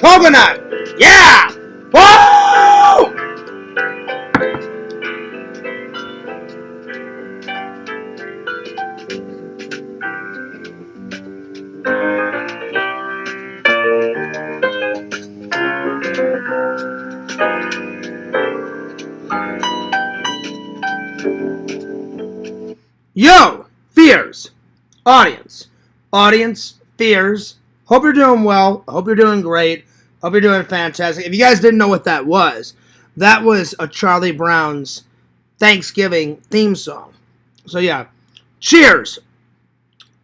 coconut. Yeah! Whoa! Yo, fears, audience, fears. Hope you're doing well. Hope you're doing great. Hope you're doing fantastic. If you guys didn't know what that was a Charlie Brown's Thanksgiving theme song. So yeah, cheers.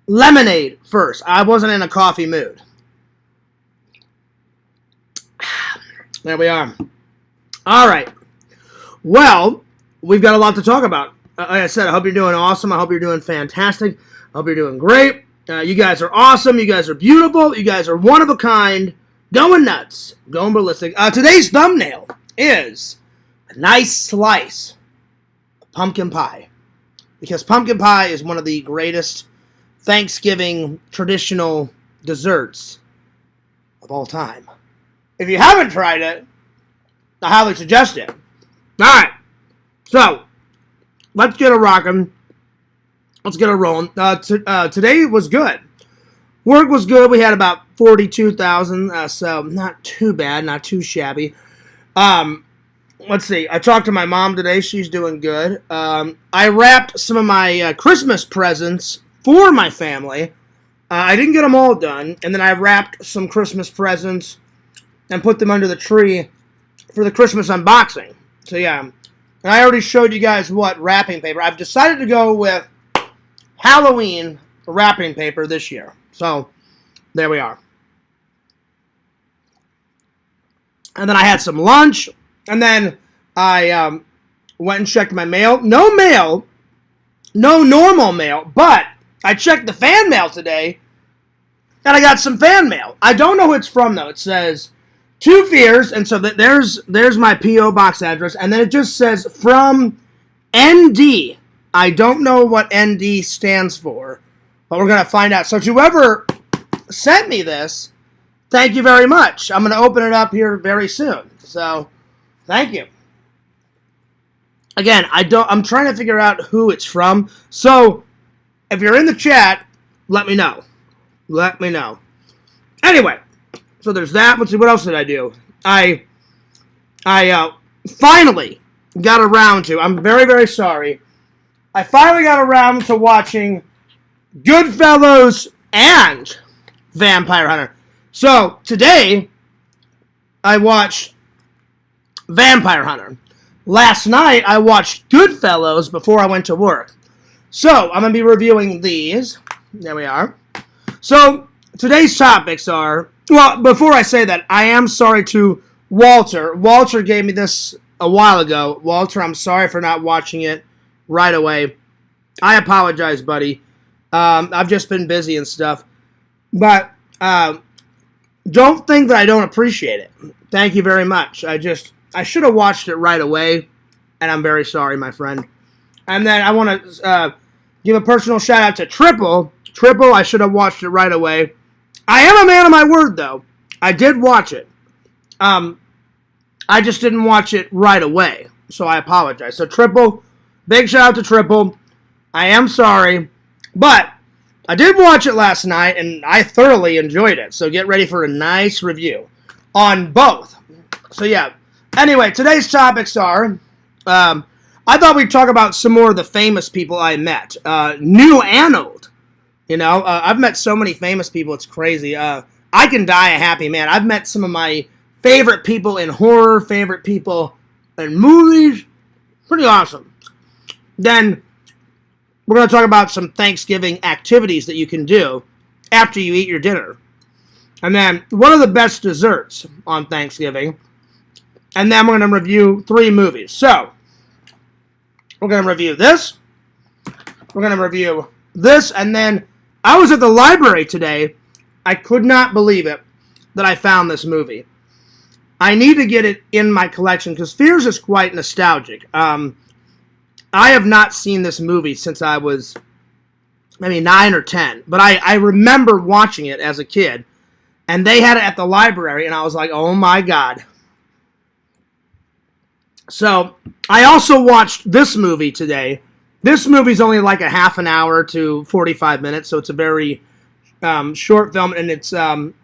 Lemonade first. I wasn't in a coffee mood. There we are. All right. Well, we've got a lot to talk about. Like I said, I hope you're doing awesome. I hope you're doing fantastic. I hope you're doing great. You guys are awesome. You guys are beautiful. You guys are one of a kind. Going nuts. Going ballistic. Today's thumbnail is a nice slice of pumpkin pie. Because pumpkin pie is one of the greatest Thanksgiving traditional desserts of all time. If you haven't tried it, I highly suggest it. All right. So, let's get it rocking. Let's get it rolling. Today was good. Work was good. We had about 42,000, so not too bad, not too shabby. Let's see. I talked to my mom today. She's doing good. I wrapped some of my Christmas presents for my family. I didn't get them all done, and then I wrapped some Christmas presents and put them under the tree for the Christmas unboxing. So yeah. And I already showed you guys what wrapping paper. I've decided to go with Halloween wrapping paper this year. So, there we are. And then I had some lunch. And then I went and checked my mail. No normal mail. But I checked the fan mail today. And I got some fan mail. I don't know who it's from, though. It says Two Fears, and so there's my P.O. box address, and then it just says from ND. I don't know what ND stands for, but we're going to find out. So to whoever sent me this, thank you very much. I'm going to open it up here very soon. So, thank you. Again, I'm trying to figure out who it's from. So, if you're in the chat, let me know. Let me know. Anyway. So there's that. Let's see, what else did I do? I finally got around to, I'm very, very sorry, I finally got around to watching Goodfellas and Vampire Hunter. So, today, I watched Vampire Hunter. Last night, I watched Goodfellas before I went to work. So, I'm going to be reviewing these. There we are. So, today's topics are, well, before I say that, I am sorry to Walter. Walter gave me this a while ago. Walter, I'm sorry for not watching it right away. I apologize, buddy. I've just been busy and stuff. But don't think that I don't appreciate it. Thank you very much. I should have watched it right away, and I'm very sorry, my friend. And then I want to give a personal shout out to Triple. Triple, I should have watched it right away. I am a man of my word, though. I did watch it. I just didn't watch it right away, so I apologize. So Triple, big shout out to Triple. I am sorry, but I did watch it last night, and I thoroughly enjoyed it. So get ready for a nice review on both. So yeah. Anyway, today's topics are, I thought we'd talk about some more of the famous people I met, new and old. You know, I've met so many famous people, it's crazy. I can die a happy man. I've met some of my favorite people in horror, favorite people in movies. Pretty awesome. Then, we're going to talk about some Thanksgiving activities that you can do after you eat your dinner. And then, one of the best desserts on Thanksgiving. And then we're going to review 3 movies. So, we're going to review this. We're going to review this, and then I was at the library today. I could not believe it that I found this movie. I need to get it in my collection because Fears is quite nostalgic. I have not seen this movie since I was maybe 9 or 10, but I remember watching it as a kid. And they had it at the library, and I was like, oh my God. So, I also watched this movie today. This movie's only like a half an hour to 45 minutes, so it's a very short film, and it's not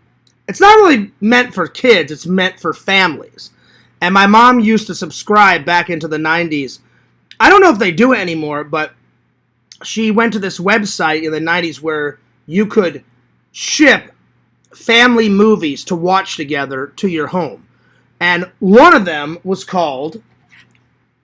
really meant for kids, it's meant for families. And my mom used to subscribe back into the 90s. I don't know if they do it anymore, but she went to this website in the 90s where you could ship family movies to watch together to your home. And one of them was called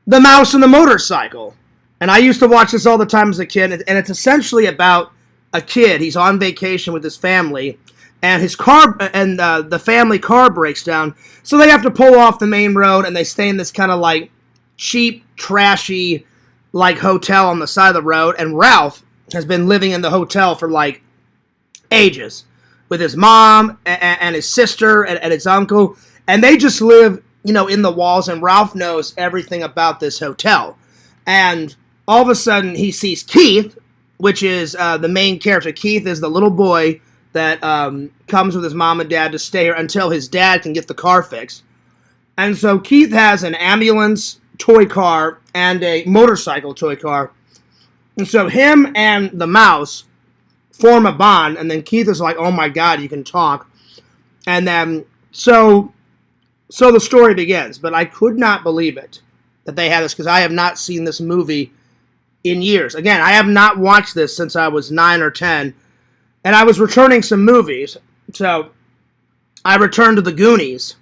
The Mouse and the Motorcycle. And I used to watch this all the time as a kid, and it's essentially about a kid. He's on vacation with his family, and his car and the family car breaks down, so they have to pull off the main road, and they stay in this kind of like cheap, trashy, like hotel on the side of the road. And Ralph has been living in the hotel for like ages with his mom and his sister and his uncle, and they just live, in the walls. And Ralph knows everything about this hotel, and all of a sudden he sees Keith, which is the main character. Keith is the little boy that comes with his mom and dad to stay here until his dad can get the car fixed. And so Keith has an ambulance toy car and a motorcycle toy car. And so him and the mouse form a bond, and then Keith is like, oh my God, you can talk. And then, so the story begins. But I could not believe it that they had this, because I have not seen this movie in years. Again, I have not watched this since I was 9 or 10, and I was returning some movies. So I returned to The Goonies,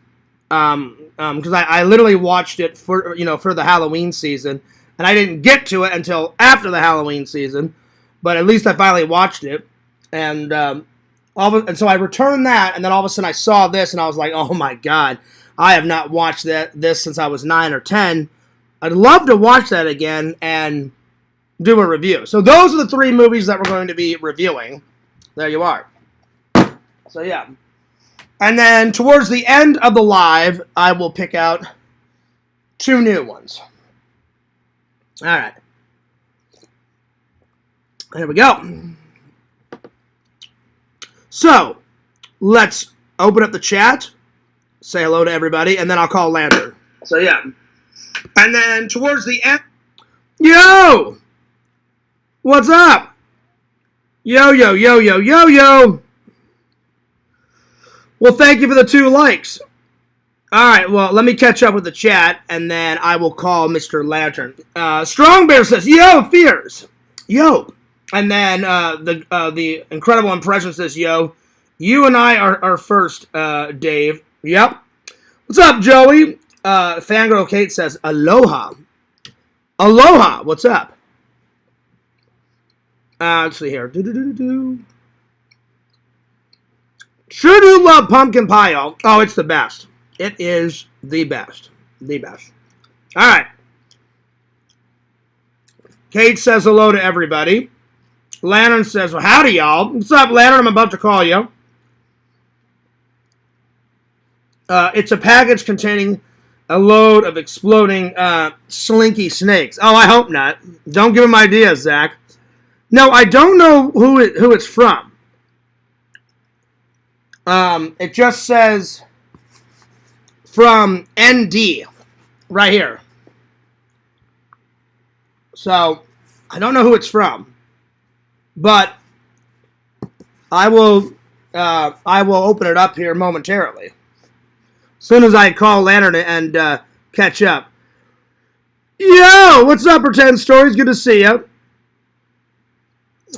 because I literally watched it for the Halloween season, and I didn't get to it until after the Halloween season, but at least I finally watched it. And so I returned that, and then all of a sudden I saw this, and I was like, oh my God, I have not watched this since I was 9 or 10. I'd love to watch that again and do a review. So those are the 3 movies that we're going to be reviewing. There you are. So yeah. And then towards the end of the live, I will pick out 2 new ones. All right. There we go. So, let's open up the chat, say hello to everybody, and then I'll call Lantern. So yeah. And then towards the end, yo! What's up? Yo, yo, yo, yo, yo, yo. Well, thank you for the 2 likes. All right, well, let me catch up with the chat, and then I will call Mr. Lantern. Strong Bear says, yo, Fears. Yo. And then the Incredible Impression says, yo, you and I are first, Dave. Yep. What's up, Joey? Fangirl Kate says, aloha. Aloha. What's up? Let's see here. Sure do love pumpkin pie, y'all. Oh, it's the best. It is the best. The best. All right. Kate says hello to everybody. Lantern says, well, howdy, y'all. What's up, Lantern? I'm about to call you. It's a package containing a load of exploding slinky snakes. Oh, I hope not. Don't give him ideas, Zach. No, I don't know who it's from. It just says from ND right here. So I don't know who it's from, but I will open it up here momentarily. As soon as I call Lantern and catch up. Yo, what's up, Pretend Stories? Good to see you.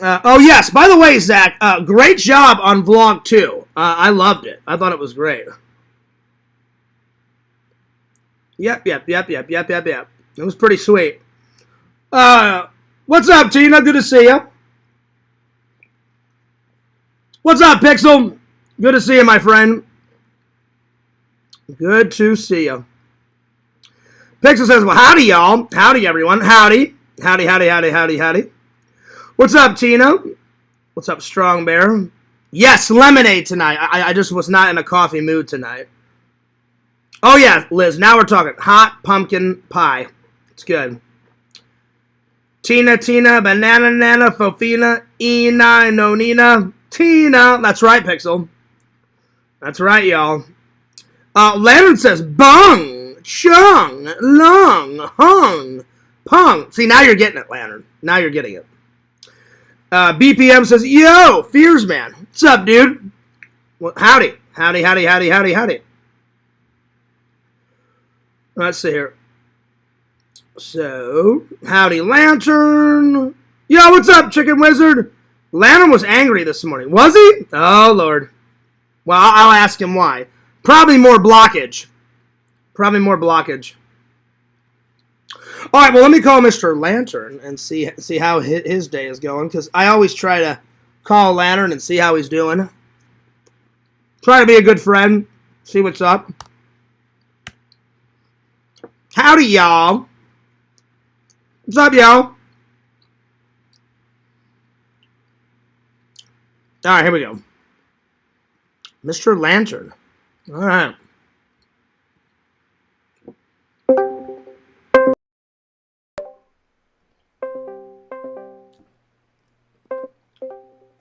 Oh, yes. By the way, Zach, great job on Vlog 2. I loved it. I thought it was great. Yep. It was pretty sweet. What's up, Tina? Good to see you. What's up, Pixel? Good to see you, my friend. Good to see you. Pixel says, well, howdy, y'all. Howdy, everyone. Howdy. Howdy. What's up, Tina? What's up, Strong Bear? Yes, lemonade tonight. I just was not in a coffee mood tonight. Oh, yeah, Liz. Now we're talking. Hot pumpkin pie. It's good. Tina, banana, nana, fofina, ina, nonina, Tina. That's right, Pixel. That's right, y'all. Leonard says, bung, chung, long, hung, pung. See, now you're getting it, Leonard. Now you're getting it. BPM says, yo, Fears Man. What's up, dude? Well, howdy. Howdy, howdy, howdy, howdy, howdy. Let's see here. So, howdy, Lantern. Yo, what's up, Chicken Wizard? Lantern was angry this morning. Was he? Oh, Lord. Well, I'll ask him why. Probably more blockage. Probably more blockage. All right, well, let me call Mr. Lantern and see how his day is going, because I always try to call Lantern and see how he's doing. Try to be a good friend. See what's up. Howdy, y'all. What's up, y'all? All right, here we go. Mr. Lantern. All right.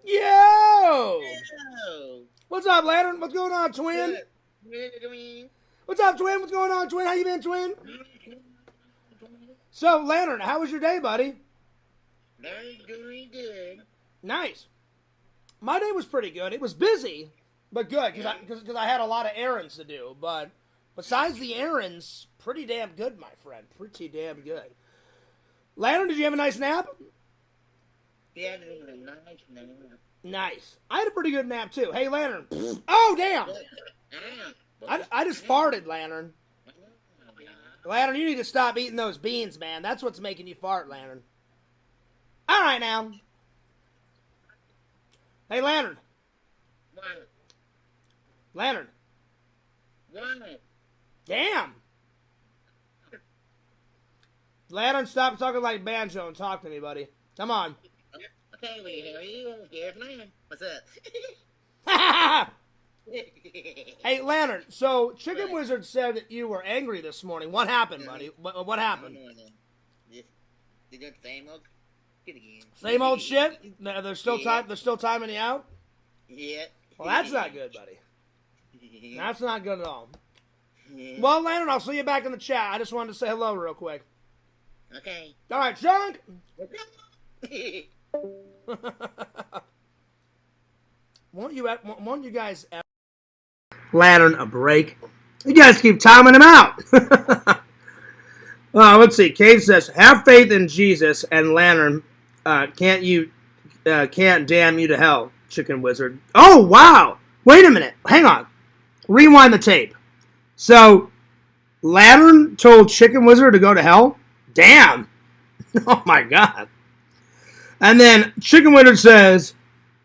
Yo! What's up, Lantern? What's going on, twin? What's up, twin? What's going on, twin? How you been, twin? So, Lantern, how was your day, buddy? Very good. Nice. My day was pretty good. It was busy, but good, because I had a lot of errands to do. But besides the errands, pretty damn good, my friend. Pretty damn good. Lantern, did you have a nice nap? Yeah, it was a nice nap. Nice. I had a pretty good nap, too. Hey, Lantern. Oh, damn. I just farted, Lantern. Lantern, you need to stop eating those beans, man. That's what's making you fart, Lantern. All right, now. Hey, Lantern. What? Lantern. What? Damn. Lantern, stop talking like Banjo and talk to me, buddy. Come on. Okay, we hear you. Here's man. What's up? Hey, Lantern, so Chicken Wizard said that you were angry this morning. What happened, buddy? What happened? Did that same old shit again. Same old shit? They're still timing you out? Yeah. Well, that's not good, buddy. That's not good at all. Well, Lantern, I'll see you back in the chat. I just wanted to say hello real quick. Okay. All right, Chunk. Won't you guys Lantern a break? You guys keep timing him out. Let's see. Cave says, have faith in Jesus, and Lantern can't damn you to hell, Chicken Wizard. Oh, wow. Wait a minute. Hang on. Rewind the tape. So, Lantern told Chicken Wizard to go to hell? Damn. Oh, my God. And then Chicken Wizard says,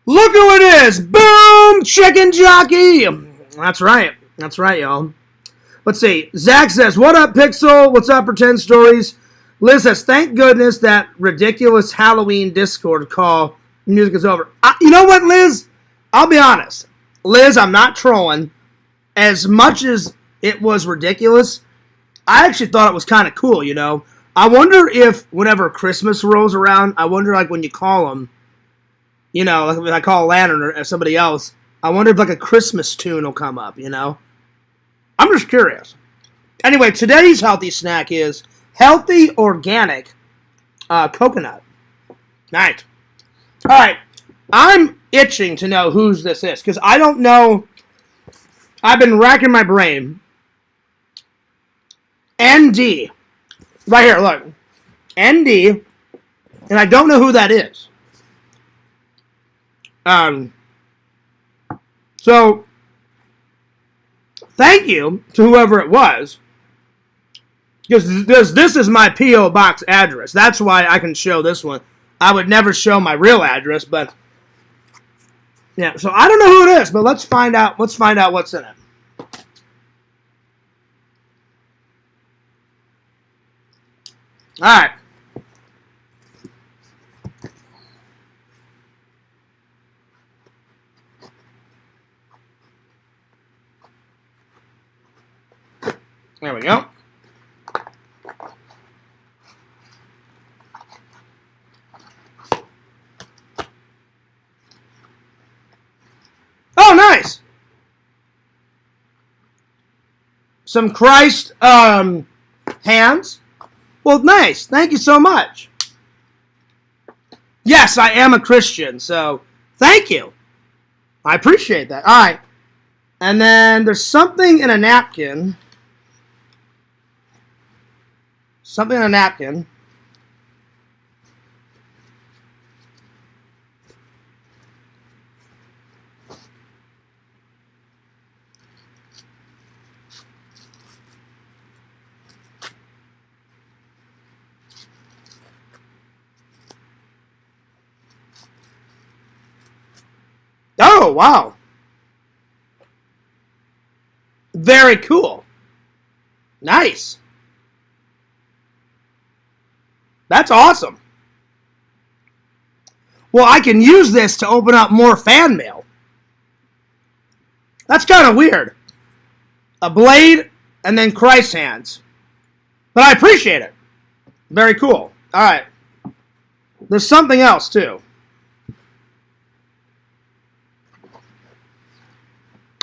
look who it is. Boom, chicken jockey. That's right. That's right, y'all. Let's see. Zach says, what up, Pixel? What's up, Pretend Stories? Liz says, thank goodness that ridiculous Halloween Discord call music is over. You know what, Liz? I'll be honest. Liz, I'm not trolling. As much as it was ridiculous, I actually thought it was kind of cool, you know. I wonder if whenever Christmas rolls around, I wonder, like, when you call them, you know, like when I call Lantern or somebody else, I wonder if, like, a Christmas tune will come up, you know. I'm just curious. Anyway, today's healthy snack is healthy organic coconut. Nice. All right. I'm itching to know whose this is because I don't know. I've been racking my brain. ND. Right here, look. ND. And I don't know who that is. So, thank you to whoever it was. Because this is my P.O. Box address. That's why I can show this one. I would never show my real address, but yeah. So I don't know who it is, but let's find out. Let's find out what's in it. All right. There we go. Oh, nice. some Christ hands. Well, nice. Thank you so much. Yes, I am a Christian, so thank you. I appreciate that. All right. And then there's something in a napkin. Something in a napkin. Oh, wow. Very cool. Nice. That's awesome. Well, I can use this to open up more fan mail. That's kind of weird. A blade and then Christ hands. But I appreciate it. Very cool. All right. There's something else, too.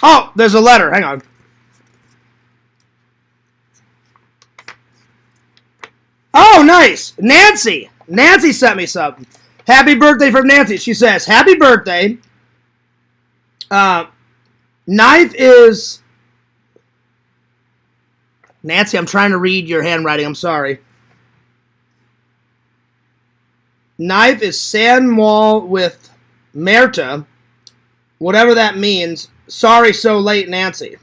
Oh, there's a letter. Hang on. Oh, nice. Nancy. Nancy sent me something. Happy birthday from Nancy. She says, happy birthday. Knife is... Nancy, I'm trying to read your handwriting. I'm sorry. Knife is San Wall with Merta. Whatever that means. Sorry so late, Nancy.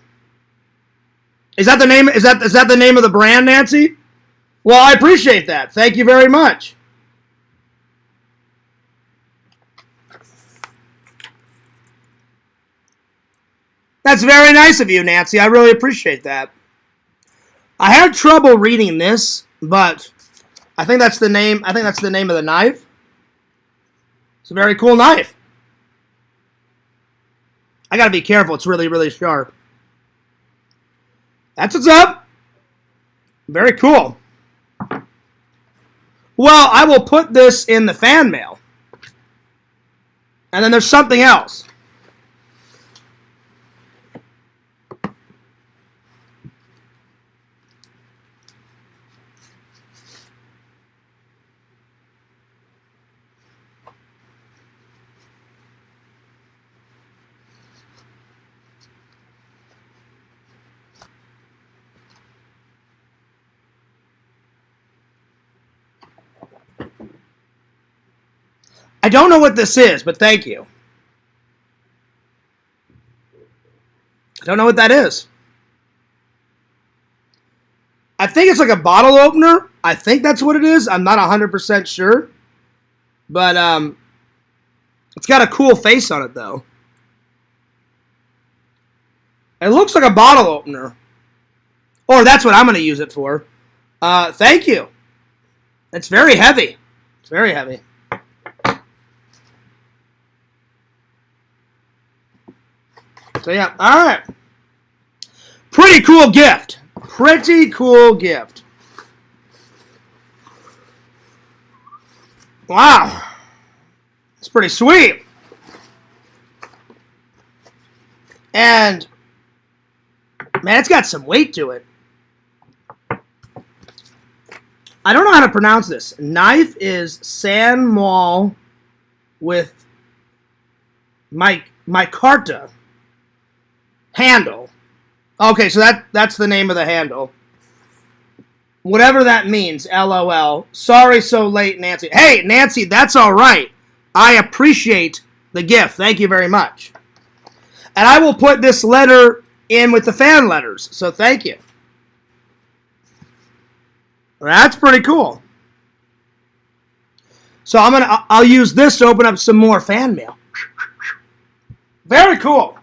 Is that the name? Is that the name of the brand, Nancy? Well, I appreciate that. Thank you very much. That's very nice of you, Nancy. I really appreciate that. I had trouble reading this, but I think that's the name. I think that's the name of the knife. It's a very cool knife. I gotta be careful. It's really, really sharp. That's what's up. Very cool. Well, I will put this in the fan mail. And then there's something else. I don't know what this is, but thank you. I don't know what that is. I think it's like a bottle opener. I think that's what it is. I'm not 100% sure. But it's got a cool face on it, though. It looks like a bottle opener. Or that's what I'm going to use it for. Thank you. It's very heavy. It's very heavy. So, yeah. All right. Pretty cool gift. Pretty cool gift. Wow. It's pretty sweet. And, man, it's got some weight to it. I don't know how to pronounce this. Knife is San Mal with micarta. Handle. Okay, so that's the name of the handle. Whatever that means, LOL. Sorry so late, Nancy. Hey, Nancy, that's all right. I appreciate the gift. Thank you very much. And I will put this letter in with the fan letters, so thank you. That's pretty cool. So I'll use this to open up some more fan mail. Very cool.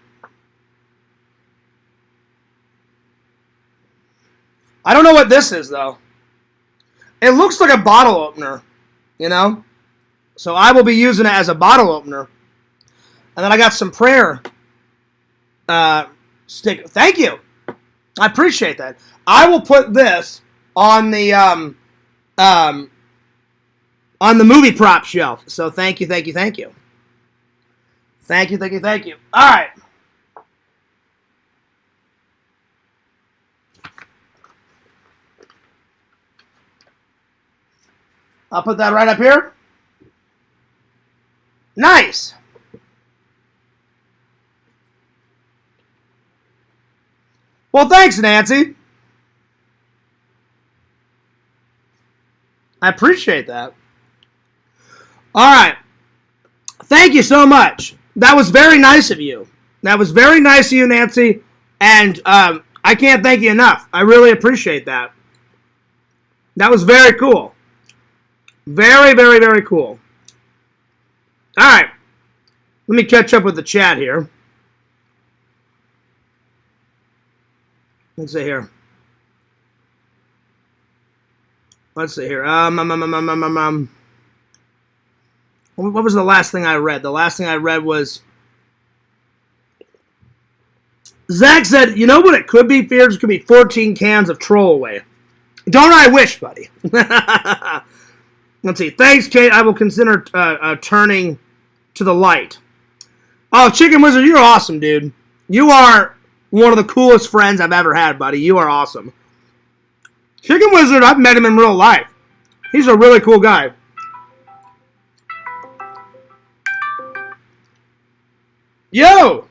I don't know what this is, though. It looks like a bottle opener, you know? So I will be using it as a bottle opener. And then I got some prayer stick. Thank you. I appreciate that. I will put this on the movie prop shelf. So thank you, thank you, thank you. Thank you, thank you, thank you. All right. I'll put that right up here. Nice. Well, thanks, Nancy. I appreciate that. All right. Thank you so much. That was very nice of you. That was very nice of you, Nancy. And I can't thank you enough. I really appreciate that. That was very cool. Very, very, very cool. All right. Let me catch up with the chat here. Let's see here. Let's see here. What was the last thing I read? The last thing I read was Zach said, you know what it could be, Fears? It could be 14 cans of Troll Away. Don't I wish, buddy? Let's see. Thanks, Kate. I will consider turning to the light. Oh, Chicken Wizard, you're awesome, dude. You are one of the coolest friends I've ever had, buddy. You are awesome. Chicken Wizard, I've met him in real life. He's a really cool guy. Yo!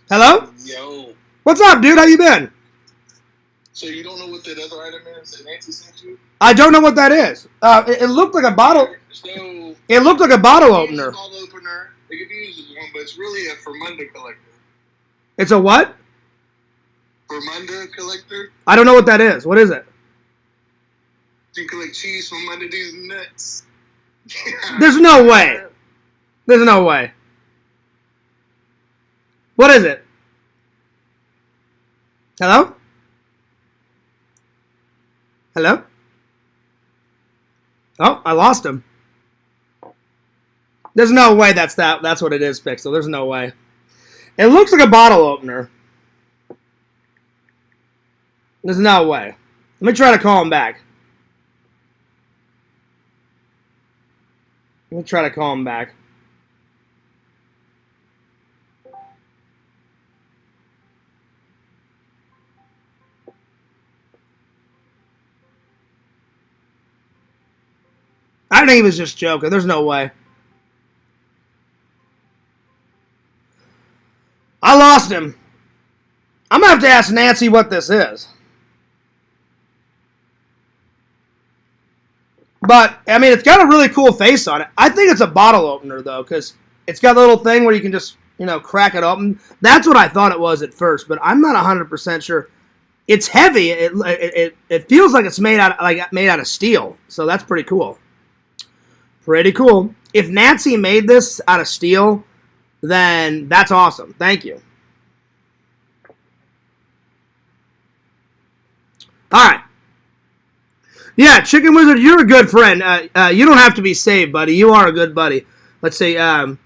Hello? Yo. What's up, dude? How you been? So you don't know what that other item is that Nancy sent you? I don't know what that is. It looked like a bottle. So it looked like a bottle opener. It's a bottle opener. It could be used as one, but it's really a Fermunda collector. It's a what? Fermunda collector. I don't know what that is. What is it? You collect cheese from under these nuts. There's no way. There's no way. What is it? Hello? Hello? Oh, I lost him. There's no way that's what it is, Pixel. There's no way. It looks like a bottle opener. There's no way. Let me try to call him back. Let me try to call him back. I think he was just joking. There's no way. I lost him. I'm going to have to ask Nancy what this is. But, I mean, it's got a really cool face on it. I think it's a bottle opener, though, because it's got a little thing where you can just, crack it open. That's what I thought it was at first, but I'm not 100% sure. It's heavy. It feels like it's made out of steel, so that's pretty cool. Pretty cool. If Nancy made this out of steel, then that's awesome. Thank you. All right. Yeah, Chicken Wizard, you're a good friend. You don't have to be saved, buddy. You are a good buddy. Let's see. I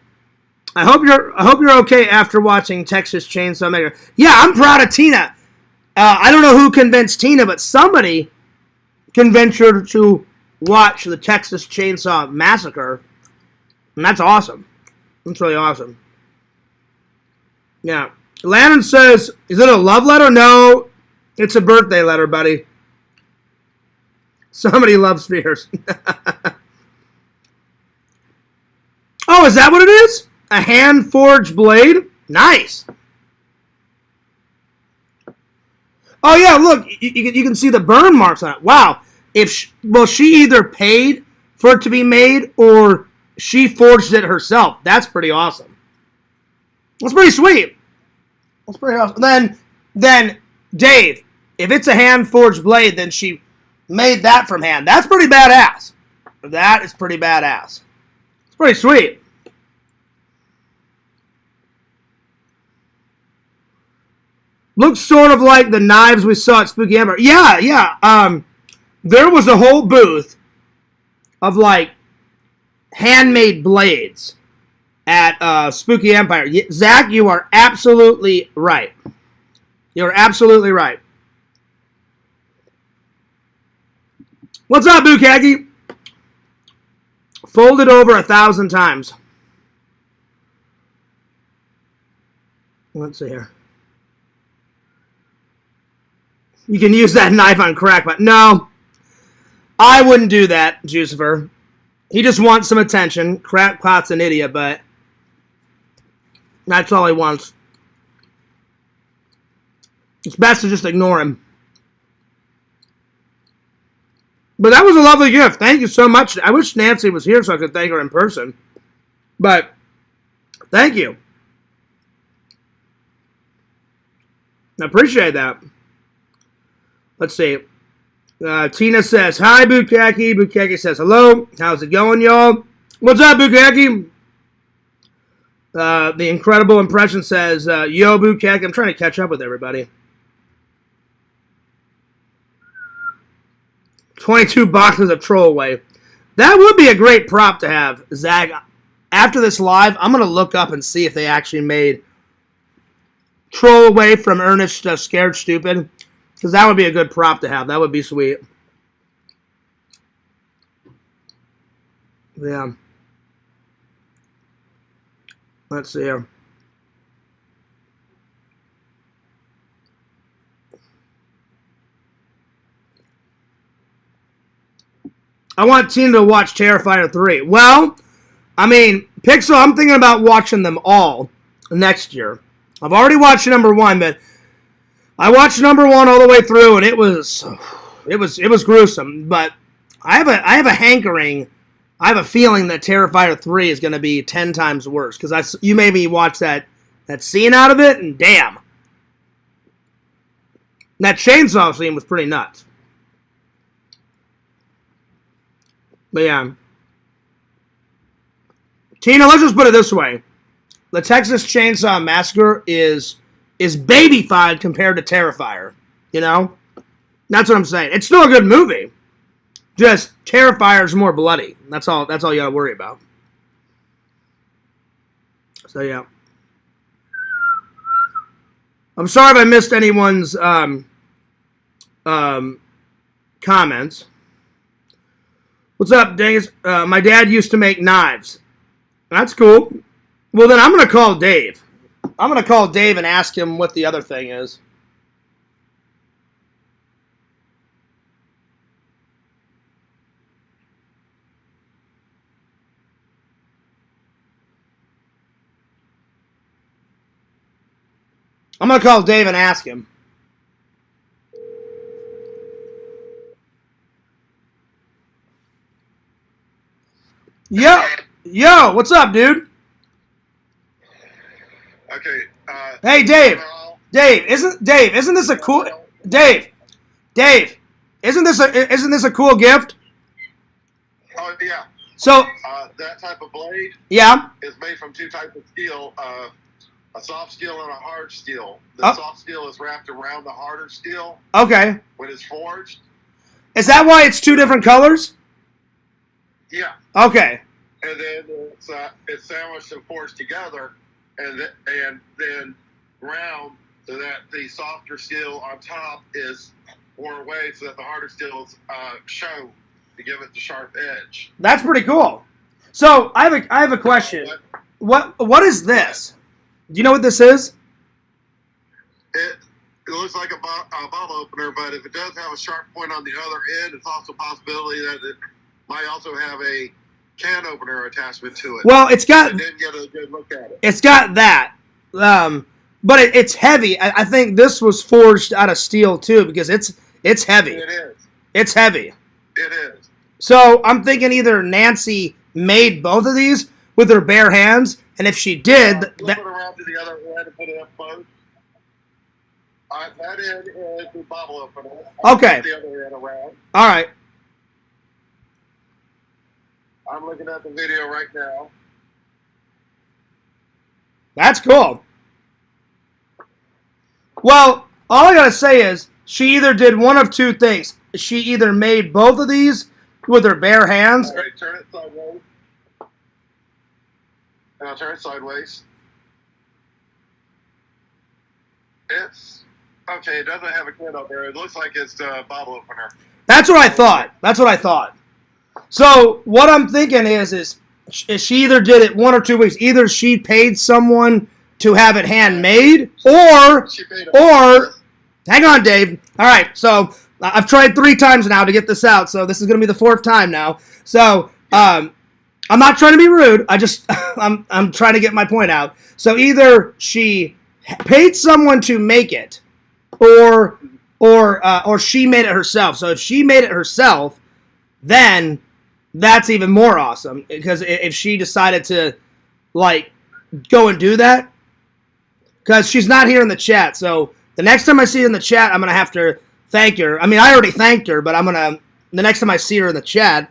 hope you're okay after watching Texas Chainsaw Massacre. Yeah, I'm proud of Tina. I don't know who convinced Tina, but somebody convinced her to watch the Texas Chainsaw Massacre, and that's awesome. That's really awesome. Yeah. Landon says, is it a love letter? No, it's a birthday letter, buddy. Somebody loves Fears. Oh, is that what it is? A hand-forged blade? Nice. Oh, yeah, look, you can see the burn marks on it. Wow. She either paid for it to be made or she forged it herself. That's pretty awesome. That's pretty sweet. That's pretty awesome. Then Dave, if it's a hand-forged blade, then she made that from hand. That's pretty badass. That is pretty badass. It's pretty sweet. Looks sort of like the knives we saw at Spooky Empire. Yeah. There was a whole booth of, handmade blades at Spooky Empire. Zach, you are absolutely right. You're absolutely right. What's up, Bukagi? Folded over 1,000 times. Let's see here. You can use that knife on crack, but no. I wouldn't do that, Jucifer. He just wants some attention. Crackpot's an idiot, but that's all he wants. It's best to just ignore him. But that was a lovely gift. Thank you so much. I wish Nancy was here so I could thank her in person. But thank you. I appreciate that. Let's see. Tina says, hi, Bukaki. Bukaki says, hello. How's it going, y'all? What's up, Bukaki? The Incredible Impression says, yo, Bukaki. I'm trying to catch up with everybody. 22 boxes of Trollaway. That would be a great prop to have, Zach. After this live, I'm going to look up and see if they actually made Trollaway from Ernest Scared Stupid. Because that would be a good prop to have. That would be sweet. Yeah. Let's see here. I want Tina to watch Terrifier 3. Well, I mean, Pixel, I'm thinking about watching them all next year. I've already watched number 1, but I watched number 1 all the way through, and it was gruesome. But I have a hankering. I have a feeling that Terrifier 3 is going to be 10 times worse because you made me watch that scene out of it, and damn, that chainsaw scene was pretty nuts. But yeah, Tina, let's just put it this way: the Texas Chainsaw Massacre is babyfied compared to Terrifier. You know, that's what I'm saying. It's still a good movie. Just Terrifier is more bloody. That's all you gotta worry about. So yeah, I'm sorry if I missed anyone's comments. What's up, Dingus? My dad used to make knives. That's cool. Well, then I'm going to call Dave. I'm going to call Dave and ask him what the other thing is. I'm going to call Dave and ask him. Yo, what's up, dude? Okay. Hey, Dave. Isn't this a cool Dave? Isn't this a cool gift? Oh yeah. So that type of blade. Yeah. Is made from 2 types of steel. A soft steel and a hard steel. The soft steel is wrapped around the harder steel. Okay. When it's forged. Is that why it's 2 different colors? Yeah. Okay. And then it's sandwiched and forged together, and then ground so that the softer steel on top is worn away, so that the harder steel is shown to give it the sharp edge. That's pretty cool. So I have a question. What is this? Do you know what this is? It looks like a bottle opener, but if it does have a sharp point on the other end, it's also a possibility that it might also have a can opener attachment to it. Well, it's got. I didn't get a good look at it. It's got that, but it's heavy. I think this was forged out of steel too because it's heavy. It is. It's heavy. It is. So I'm thinking either Nancy made both of these with her bare hands, and if she did, flip it around to the other end and put it up both. That end is the bottle opener. Okay. The other end around. All right. I'm looking at the video right now. That's cool. Well, all I gotta say is she either did one of 2 things. She either made both of these with her bare hands. All right, turn it sideways. Now turn it sideways. It's okay. It doesn't have a can opener. It looks like it's a bottle opener. That's what I thought. So what I'm thinking is she either did it 1 or 2 ways. Either she paid someone to have it handmade, or hang on, Dave. All right, so I've tried 3 times now to get this out, so this is going to be the 4th time now. So I'm not trying to be rude. I'm trying to get my point out. So either she paid someone to make it, or she made it herself. So if she made it herself, then that's even more awesome, because if she decided to like go and do that, because she's not here in the chat. So the next time I see her in the chat, I'm gonna have to thank her. I mean, I already thanked her, but the next time I see her in the chat,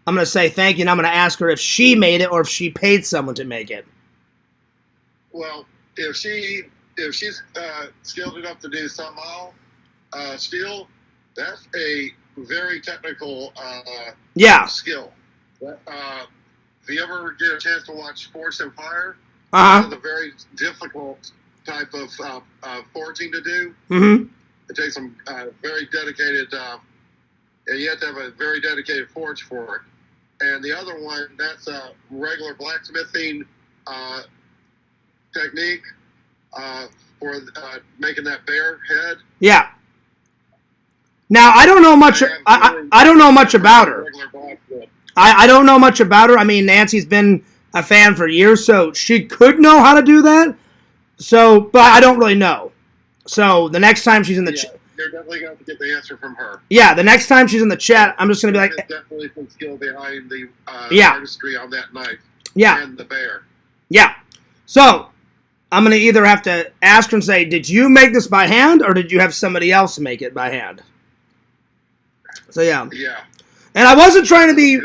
I'm gonna say thank you, and I'm gonna ask her if she made it or if she paid someone to make it. Well, if she's skilled enough to do somehow steel, that's a very technical skill. If you ever get a chance to watch Force and Fire, it's a very difficult type of forging to do. Mm-hmm. It takes some very dedicated, and you have to have a very dedicated forge for it. And the other one, that's a regular blacksmithing technique for making that bear head. Yeah. Now I don't know much. I don't know much about her. I don't know much about her. I mean, Nancy's been a fan for years, so she could know how to do that. So, but I don't really know. So the next time she's in the chat, you're definitely going to get the answer from her. Yeah, the next time she's in the chat, I'm just going to be like, there's definitely some skill behind the yeah, artistry on that knife. Yeah, and the bear. Yeah. So I'm going to either have to ask her and say, did you make this by hand, or did you have somebody else make it by hand? So yeah. Yeah. And I wasn't trying to be.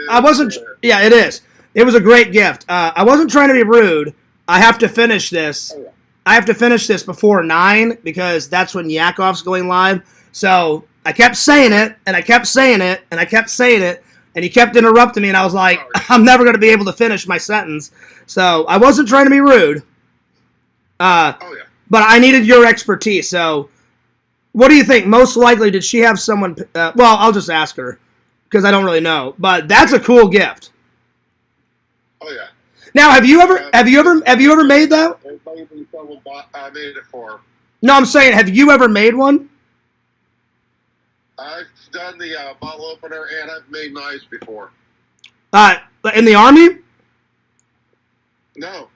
Yeah, it is. It was a great gift. I wasn't trying to be rude. I have to finish this. Oh, yeah. I have to finish this before 9 because that's when Yakov's going live. So I kept saying it, and I kept saying it, and I kept saying it, and he kept interrupting me, and I was like, I'm never going to be able to finish my sentence. So I wasn't trying to be rude. But I needed your expertise. So what do you think? Most likely, did she have someone? Well, I'll just ask her because I don't really know. But that's a cool gift. Oh yeah. Now, have you ever made that? I made it for her. No, I'm saying, have you ever made one? I've done the bottle opener, and I've made knives before. In the Army? No.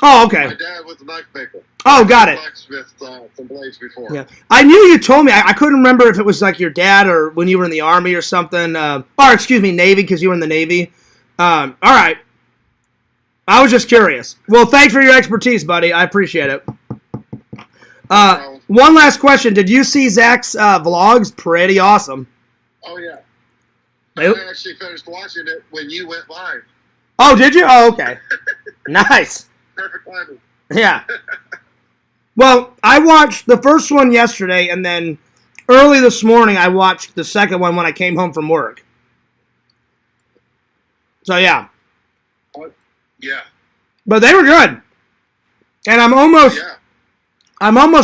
Oh, okay. My dad was a knife maker. Oh, got it. Blacksmith some blades before. Yeah, I knew you told me. I couldn't remember if it was like your dad or when you were in the Army or something. Or excuse me, Navy, because you were in the Navy. All right. I was just curious. Well, thanks for your expertise, buddy. I appreciate it. One last question. Did you see Zach's vlogs? Pretty awesome. Oh, yeah. I actually finished watching it when you went live. Oh, did you? Oh, okay. Nice. Perfect timing. Yeah. Well, I watched the first one yesterday, and then early this morning I watched the second one when I came home from work. So, yeah. Yeah. But they were good. And I'm almost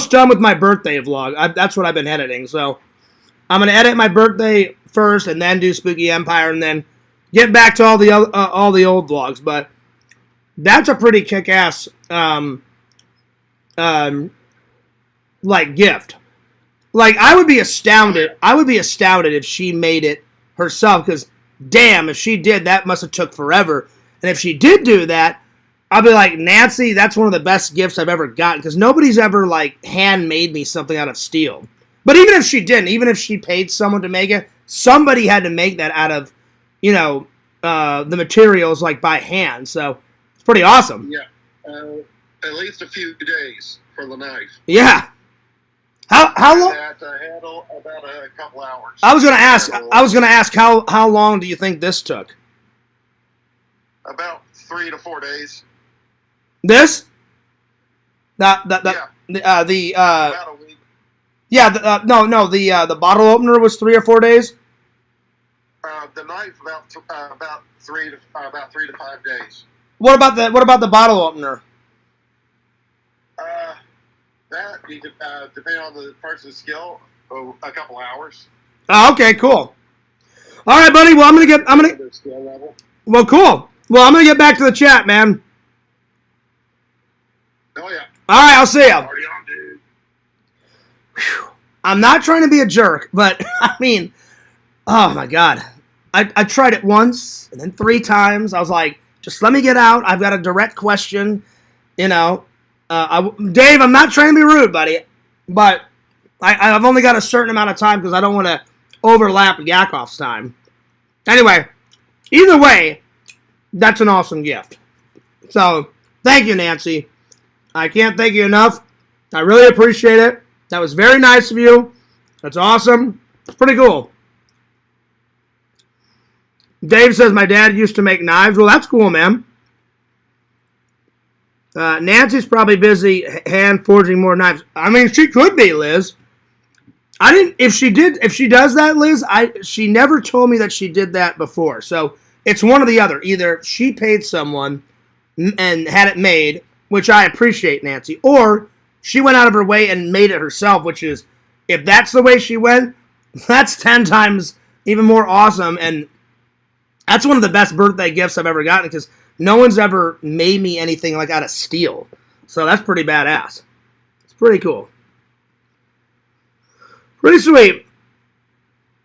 done with my birthday vlog. That's what I've been editing. So I'm going to edit my birthday first and then do Spooky Empire and then get back to all the old vlogs. But that's a pretty kick-ass like gift. Like, I would be astounded if she made it herself, because damn, if she did, that must have took forever. And if she did do that, I'll be like, Nancy, that's one of the best gifts I've ever gotten, because nobody's ever, like, handmade me something out of steel. But even if she didn't, even if she paid someone to make it, somebody had to make that out of, the materials, like, by hand. So it's pretty awesome. Yeah. At least a few days for the knife. Yeah. How long? To handle about a couple hours. I was gonna ask how long do you think this took? About 3 to 4 days. This? About a week. Yeah. The bottle opener was 3 or 4 days. The knife about 3 to 5 days. What about the bottle opener? That you could, depending on the person's skill, a couple hours. Oh, okay, cool. All right, buddy. Well, Well, cool. Well, I'm gonna get back to the chat, man. Oh yeah. All right, I'll see ya. Already on, dude. Whew. I'm not trying to be a jerk, but I mean, oh my God. I tried it once and then 3 times. I was like, just let me get out. I've got a direct question. You know, Dave, I'm not trying to be rude, buddy, but I've only got a certain amount of time because I don't want to overlap Yakov's time. Anyway, either way, that's an awesome gift. So, thank you, Nancy. I can't thank you enough. I really appreciate it. That was very nice of you. That's awesome. It's pretty cool. Dave says my dad used to make knives. Well, that's cool, man. Nancy's probably busy hand forging more knives. I mean, she could be, Liz. I didn't. If she does that, Liz, she never told me that she did that before. So it's one or the other. Either she paid someone and had it made, which I appreciate, Nancy, or she went out of her way and made it herself, which is, if that's the way she went, that's 10 times even more awesome. And that's one of the best birthday gifts I've ever gotten because no one's ever made me anything like out of steel. So that's pretty badass. It's pretty cool. Pretty sweet.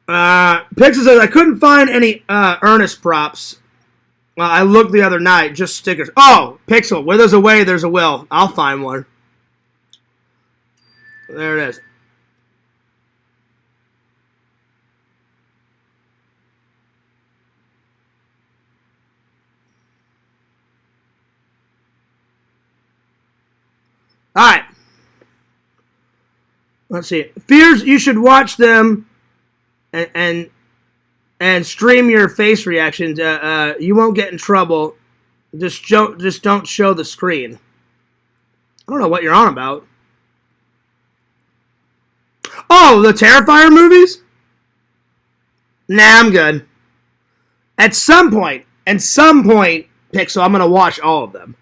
Pixel says, I couldn't find any Ernest props. I looked the other night, just stickers. Oh, Pixel, where there's a way, there's a will. I'll find one. There it is. All right. Let's see. Fears you should watch them and stream your face reactions. You won't get in trouble. Just don't show the screen. I don't know what you're on about. Oh, the Terrifier movies? Nah, I'm good. At some point, Pixel, I'm gonna watch all of them.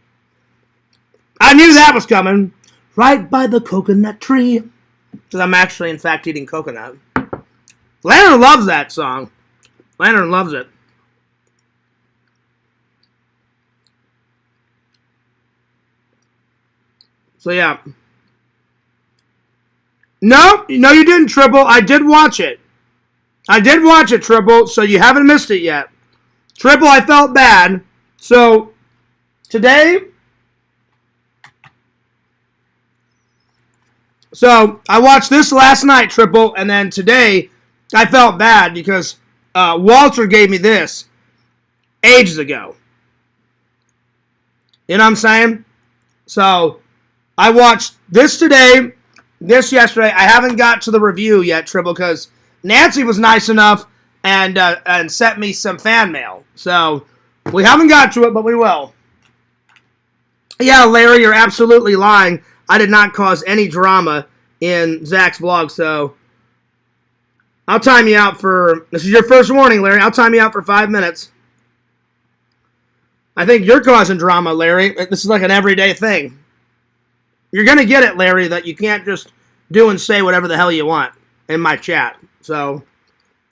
I knew that was coming. Right by the coconut tree. Because I'm actually, in fact, eating coconut. Lantern loves that song. Lantern loves it. So, yeah. No, you didn't, Triple. I did watch it. Triple, so you haven't missed it yet. Triple, I felt bad. So, today... So, I watched this last night, Triple, and then today, I felt bad because Walter gave me this ages ago. You know what I'm saying? So, I watched this today, this yesterday. I haven't got to the review yet, Triple, because Nancy was nice enough and sent me some fan mail. So, we haven't got to it, but we will. Yeah, Larry, you're absolutely lying. I did not cause any drama in Zach's vlog, so I'll time you out for... This is your first warning, Larry. I'll time you out for 5 minutes. I think you're causing drama, Larry. This is like an everyday thing. You're going to get it, Larry, that you can't just do and say whatever the hell you want in my chat. So,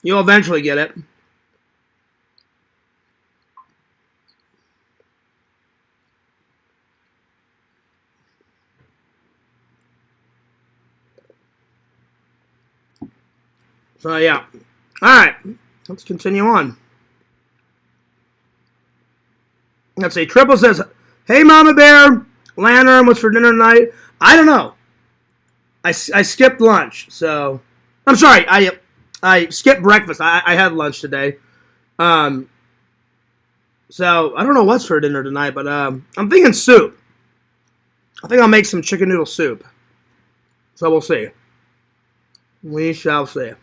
you'll eventually get it. So, yeah. Alright. Let's continue on. Let's see. Triple says, hey, Mama Bear. Lantern, what's for dinner tonight? I don't know. I skipped lunch, so... I'm sorry. I skipped breakfast. I had lunch today. So, I don't know what's for dinner tonight, but I'm thinking soup. I think I'll make some chicken noodle soup. So, we'll see. We shall see.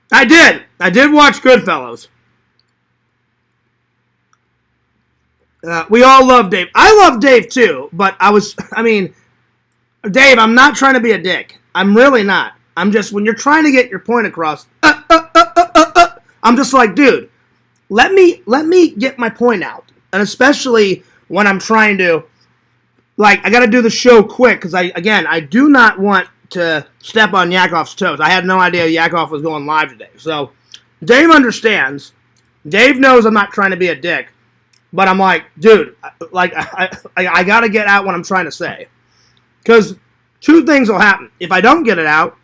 I did watch Goodfellas. We all love Dave. I love Dave too, but Dave, I'm not trying to be a dick. I'm really not. I'm just, when you're trying to get your point across, I'm just like, dude, let me get my point out. And especially when I'm trying to, like, I got to do the show quick, because I do not want to step on Yakov's toes. I had no idea Yakov was going live today. So, Dave understands. Dave knows I'm not trying to be a dick. But I'm like, dude, like, I got to get out what I'm trying to say. Because two things will happen. If I don't get it out,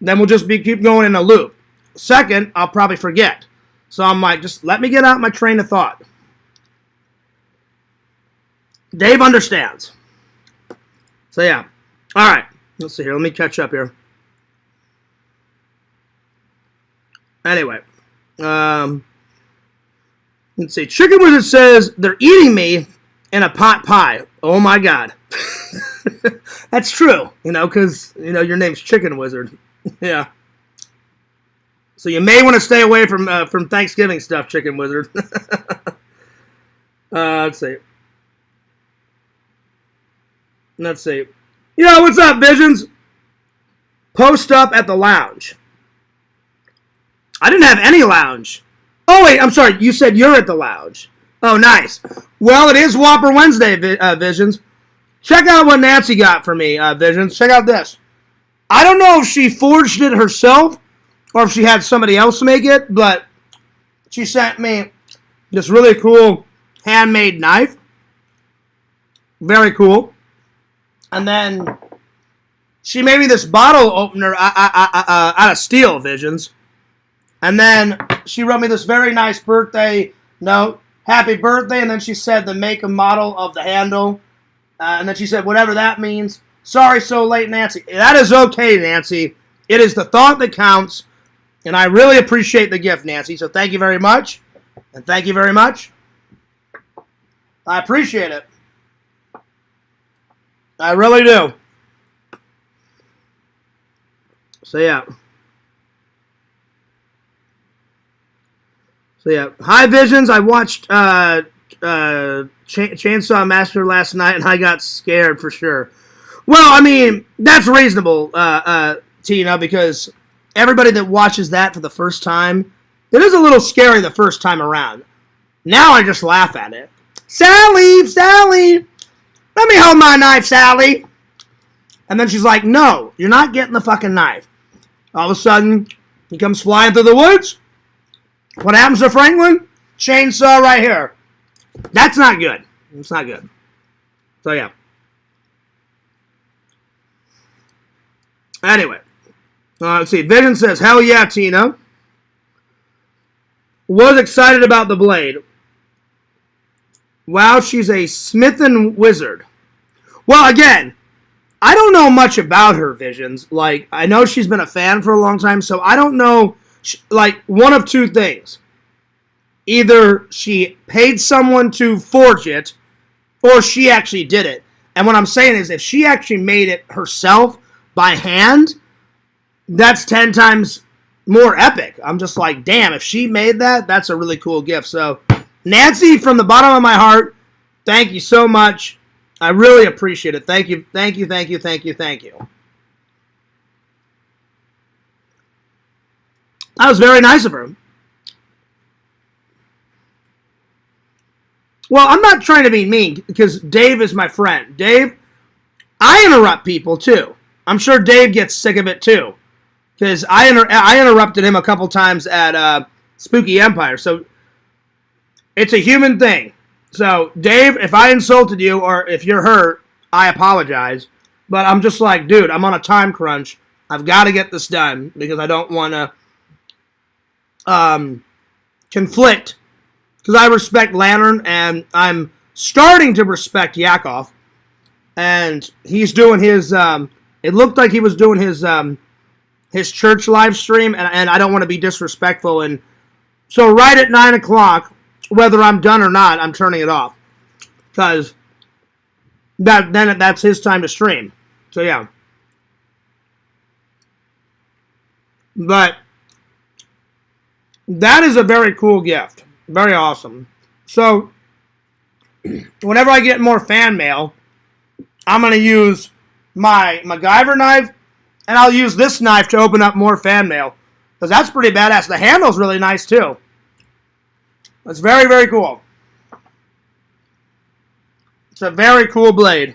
then we'll just keep going in a loop. Second, I'll probably forget. So I'm like, just let me get out my train of thought. Dave understands. So yeah. All right. Let's see here. Let me catch up here. Anyway. Let's see. Chicken Wizard says they're eating me in a pot pie. Oh my God. That's true. Because, your name's Chicken Wizard. Yeah. So you may want to stay away from Thanksgiving stuff, Chicken Wizard. Let's see. Let's see. Yo, what's up, Visions? Post up at the lounge. I didn't have any lounge. Oh, wait, I'm sorry. You said you're at the lounge. Oh, nice. Well, it is Whopper Wednesday, Visions. Check out what Nancy got for me, Visions. Check out this. I don't know if she forged it herself or if she had somebody else make it, but she sent me this really cool handmade knife. Very cool. And then she made me this bottle opener out of steel, Visions. And then she wrote me this very nice birthday note. Happy birthday. And then she said the make and model of the handle. And then she said, whatever that means. Sorry so late, Nancy. That is okay, Nancy. It is the thought that counts. And I really appreciate the gift, Nancy. So thank you very much. And thank you very much. I appreciate it. I really do. So yeah. Hi, Visions. I watched Chainsaw Massacre last night, and I got scared for sure. Well, I mean, that's reasonable, Tina, because everybody that watches that for the first time, it is a little scary the first time around. Now I just laugh at it. Sally, let me hold my knife, Sally. And then she's like, no, you're not getting the fucking knife. All of a sudden, he comes flying through the woods. What happens to Franklin? Chainsaw right here. That's not good. It's not good. So, yeah. Anyway. Let's see. Vision says, hell yeah, Tina. Was excited about the blade. Wow, she's a Smithin' wizard. Well, again, I don't know much about her, Visions. Like, I know she's been a fan for a long time, so I don't know, like, one of two things. Either she paid someone to forge it, or she actually did it. And what I'm saying is, if she actually made it herself by hand, that's 10 times more epic. I'm just like, damn, if she made that, that's a really cool gift. So, Nancy, from the bottom of my heart, thank you so much. I really appreciate it. Thank you. That was very nice of her. Well, I'm not trying to be mean because Dave is my friend. Dave, I interrupt people too. I'm sure Dave gets sick of it too. Because I interrupted him a couple times at Spooky Empire. So, it's a human thing. So, Dave, if I insulted you or if you're hurt, I apologize. But I'm just like, dude, I'm on a time crunch. I've got to get this done because I don't want to conflict. Because I respect Lantern and I'm starting to respect Yakov. And he's doing his, it looked like he was doing his church live stream. And I don't want to be disrespectful. And so right at 9 o'clock, whether I'm done or not, I'm turning it off. Because that's his time to stream. So, yeah. But that is a very cool gift. Very awesome. So, whenever I get more fan mail, I'm going to use my MacGyver knife, and I'll use this knife to open up more fan mail. Because that's pretty badass. The handle's really nice, too. It's very, very cool. It's a very cool blade.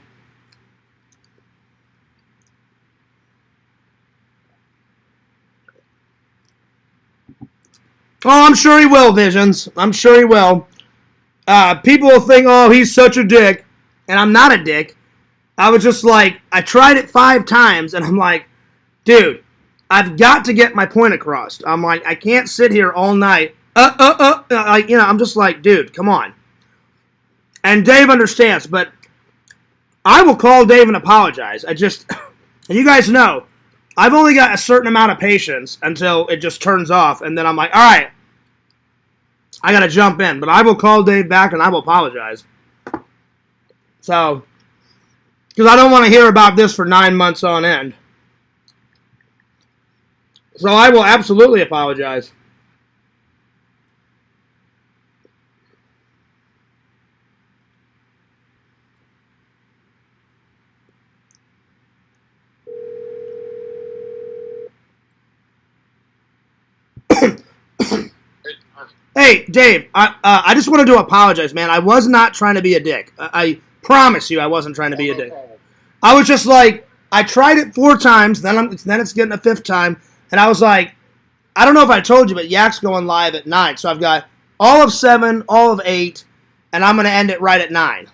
Oh, I'm sure he will, Visions. I'm sure he will. People will think, oh, he's such a dick. And I'm not a dick. I was just like, I tried it 5 times, and I'm like, dude, I've got to get my point across. I'm like, I can't sit here all night. Like, you know, I'm just like, dude, come on. And Dave understands, but I will call Dave and apologize. And you guys know, I've only got a certain amount of patience until it just turns off, and then I'm like, all right, I got to jump in. But I will call Dave back, and I will apologize. So, because I don't want to hear about this for 9 months on end. So I will absolutely apologize. Hey, Dave, I just wanted to apologize, man. I was not trying to be a dick. I promise you I wasn't trying to be a dick. I was just like, I tried it 4 times, then it's getting a 5th time, and I was like, I don't know if I told you, but Yak's going live at 9, so I've got all of 7, all of 8, and I'm going to end it right at 9.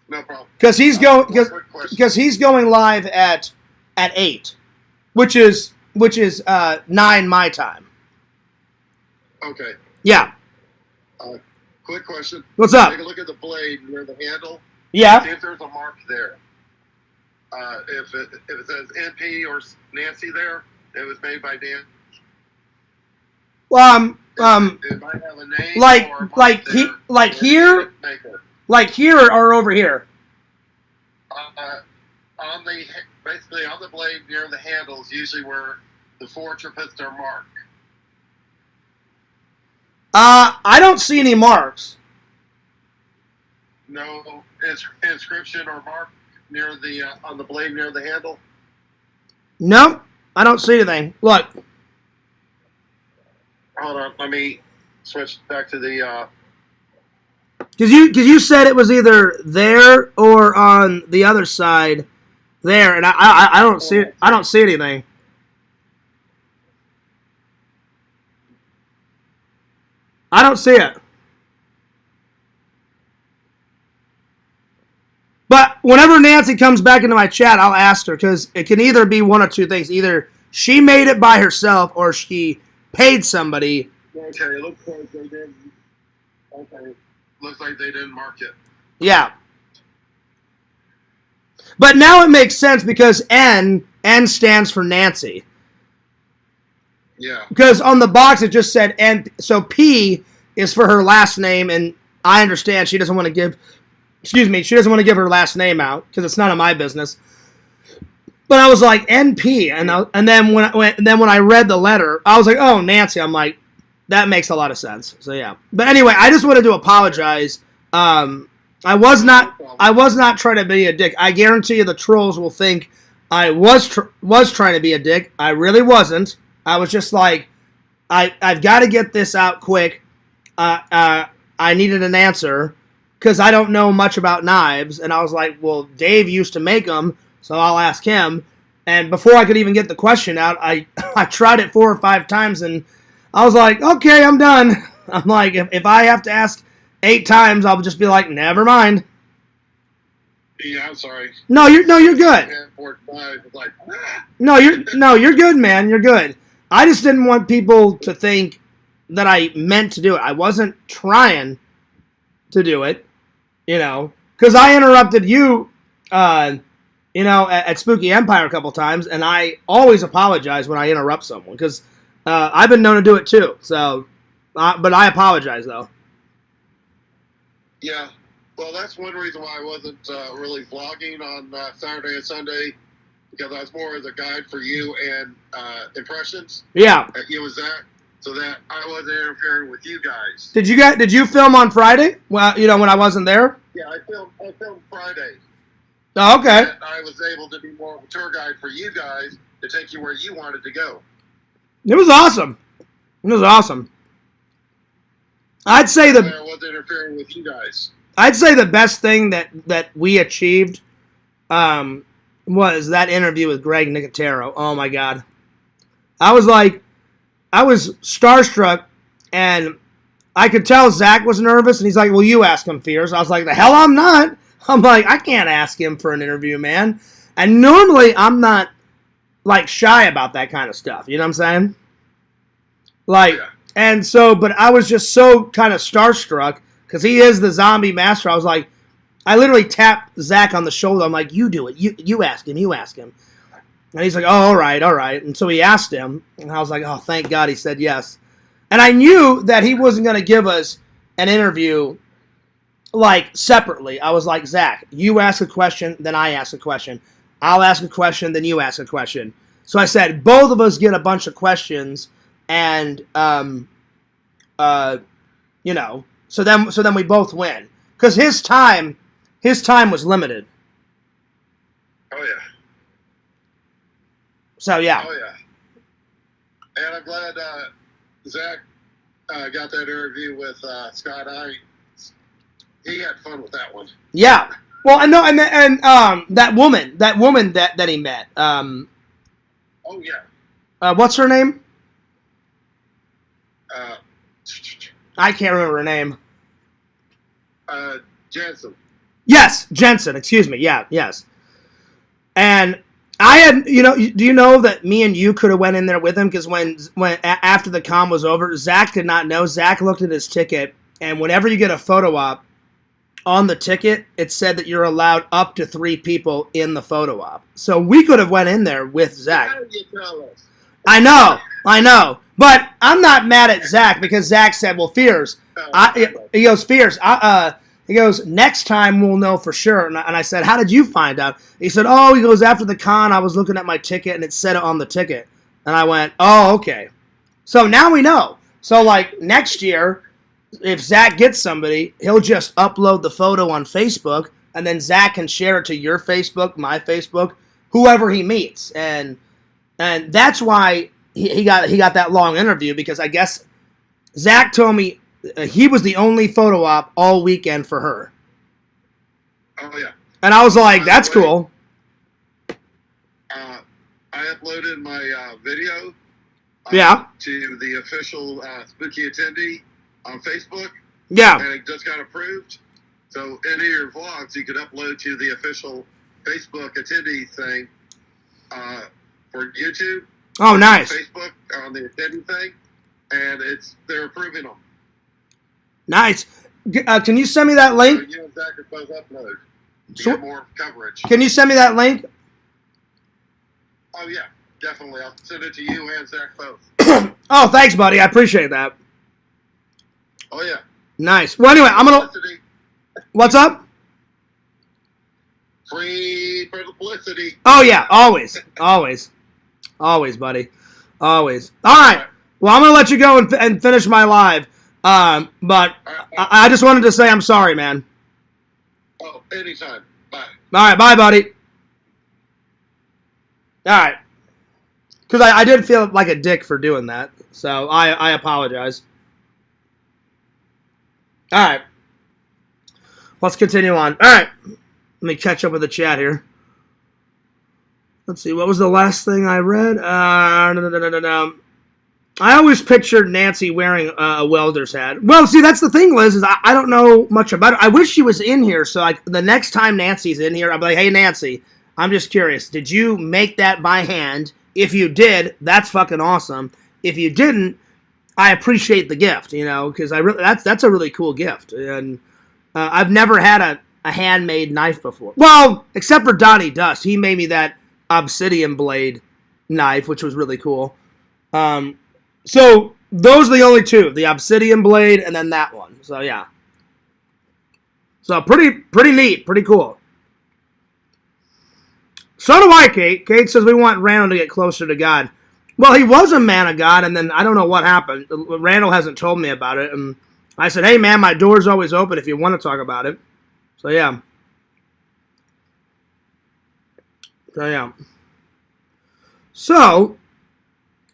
No problem. Because he's going live at 8, which is 9 my time. Okay. Yeah. Quick question. What's up? Take a look at the blade near the handle. Yeah. See if there's a mark there. If it says NP or Nancy there, it was made by Dan. It might have a name or a mark there, like here or over here. Basically on the blade near the handles, usually where the 4 triplets are marked. I don't see any marks. No inscription or mark near the on the blade near the handle. Nope, I don't see anything. Look. Hold on, let me switch back to the. Because you said it was either there or on the other side, there, and I don't see it. I don't see anything. I don't see it. But whenever Nancy comes back into my chat, I'll ask her, because it can either be one of 2 things. Either she made it by herself or she paid somebody. Okay, it looks like they didn't. Okay, looks like they didn't mark it. Yeah. But now it makes sense because N stands for Nancy. Yeah. Because on the box it just said N, so P is for her last name, and I understand she doesn't want to give, she doesn't want to give her last name out because it's none of my business. But I was like NP, and then when I read the letter, I was like, oh, Nancy. I'm like, that makes a lot of sense. So yeah. But anyway, I just wanted to apologize. I was not trying to be a dick. I guarantee you the trolls will think I was trying to be a dick. I really wasn't. I was just like, I've got to get this out quick. I needed an answer because I don't know much about knives. And I was like, well, Dave used to make them, so I'll ask him. And before I could even get the question out, I tried it 4 or 5 times, and I was like, okay, I'm done. I'm like, if I have to ask 8 times, I'll just be like, never mind. Yeah, I'm sorry. No, you're good. Like, No, you're good, man. You're good. I just didn't want people to think that I meant to do it. I wasn't trying to do it, because I interrupted you, at Spooky Empire a couple times, and I always apologize when I interrupt someone, because I've been known to do it too. So, but I apologize though. Yeah, well, that's one reason why I wasn't really vlogging on Saturday and Sunday, because I was more as a guide for you and impressions. Yeah. It was that, so that I wasn't interfering with you guys. Did you film on Friday? Well, when I wasn't there. Yeah, I filmed Friday. Oh, okay. And I was able to be more of a tour guide for you guys to take you where you wanted to go. It was awesome. I'd say I wasn't interfering with you guys. I'd say the best thing that we achieved was that interview with Greg Nicotero. Oh my God. I was starstruck, and I could tell Zach was nervous, and he's like, well, you ask him, Fears. I was like, the hell I'm not. I'm like, I can't ask him for an interview, man. And normally I'm not like shy about that kind of stuff. You know what I'm saying? Like, Yeah. and so, but I was just so kind of starstruck because he is the zombie master. I was like, I literally tapped Zach on the shoulder. I'm like, you do it. You ask him. You ask him. And he's like, oh, all right, all right. And so he asked him, and I was like, oh, thank God he said yes. And I knew that he wasn't going to give us an interview like separately. I was like, Zach, you ask a question, then I ask a question. I'll ask a question, then you ask a question. So I said, both of us get a bunch of questions, and you know, so then we both win because his time was limited. Oh yeah. So yeah. Oh yeah. And I'm glad Zach got that interview with Scott Hines. He had fun with that one. Yeah. Well, I know, and that woman that he met. Oh yeah. What's her name? Uh, I can't remember her name. Jensen. Yes, Jensen. Excuse me. Yeah. Yes. And I had, do you know that me and you could have went in there with him because when after the con was over, Zach did not know. Zach looked at his ticket, and whenever you get a photo op, on the ticket, it said that you're allowed up to 3 people in the photo op. So we could have went in there with Zach. How did you tell us? I know. But I'm not mad at Zach because Zach said, well, Fears. He goes, Fears, he goes, next time we'll know for sure. And I said, how did you find out? He said, oh, he goes, after the con, I was looking at my ticket and it said it on the ticket. And I went, oh, okay. So now we know. So, like, next year, if Zach gets somebody, he'll just upload the photo on Facebook, and then Zach can share it to your Facebook, my Facebook, whoever he meets. And that's why he got that long interview, because I guess Zach told me he was the only photo op all weekend for her. Oh yeah. And I was like, that's cool. I uploaded my video to the official Spooky Attendee on Facebook. Yeah. And it just got approved. So any of your vlogs you could upload to the official Facebook attendee thing for YouTube. Oh, nice. Facebook on the attendee thing. And they're approving them. Nice. Can you send me that link? So you and Zach are both upload to Sure. get more coverage. Can you send me that link? Oh yeah, definitely. I'll send it to you and Zach both. Oh, thanks, buddy. I appreciate that. Oh yeah. Nice. Well, anyway, I'm gonna. What's up? Free for the publicity. Oh yeah, always, buddy, always. All right. Well, I'm gonna let you go and finish my live. But I just wanted to say I'm sorry, man. Oh, anytime. Bye. All right, bye, buddy. All right. Because I did feel like a dick for doing that, so I apologize. All right. Let's continue on. All right. Let me catch up with the chat here. Let's see. What was the last thing I read? I always pictured Nancy wearing a welder's hat. Well, see, that's the thing, Liz, is I don't know much about it. I wish she was in here, so the next time Nancy's in here, I'll be like, hey, Nancy, I'm just curious. Did you make that by hand? If you did, that's fucking awesome. If you didn't, I appreciate the gift, because that's a really cool gift. And I've never had a handmade knife before. Well, except for Donnie Dust. He made me that obsidian blade knife, which was really cool. So those are the only two, the obsidian blade and then that one. So yeah. So pretty neat, pretty cool. So do I, Kate. Kate says we want Randall to get closer to God. Well, he was a man of God, and then I don't know what happened. Randall hasn't told me about it, and I said, hey, man, my door's always open if you want to talk about it. So yeah. So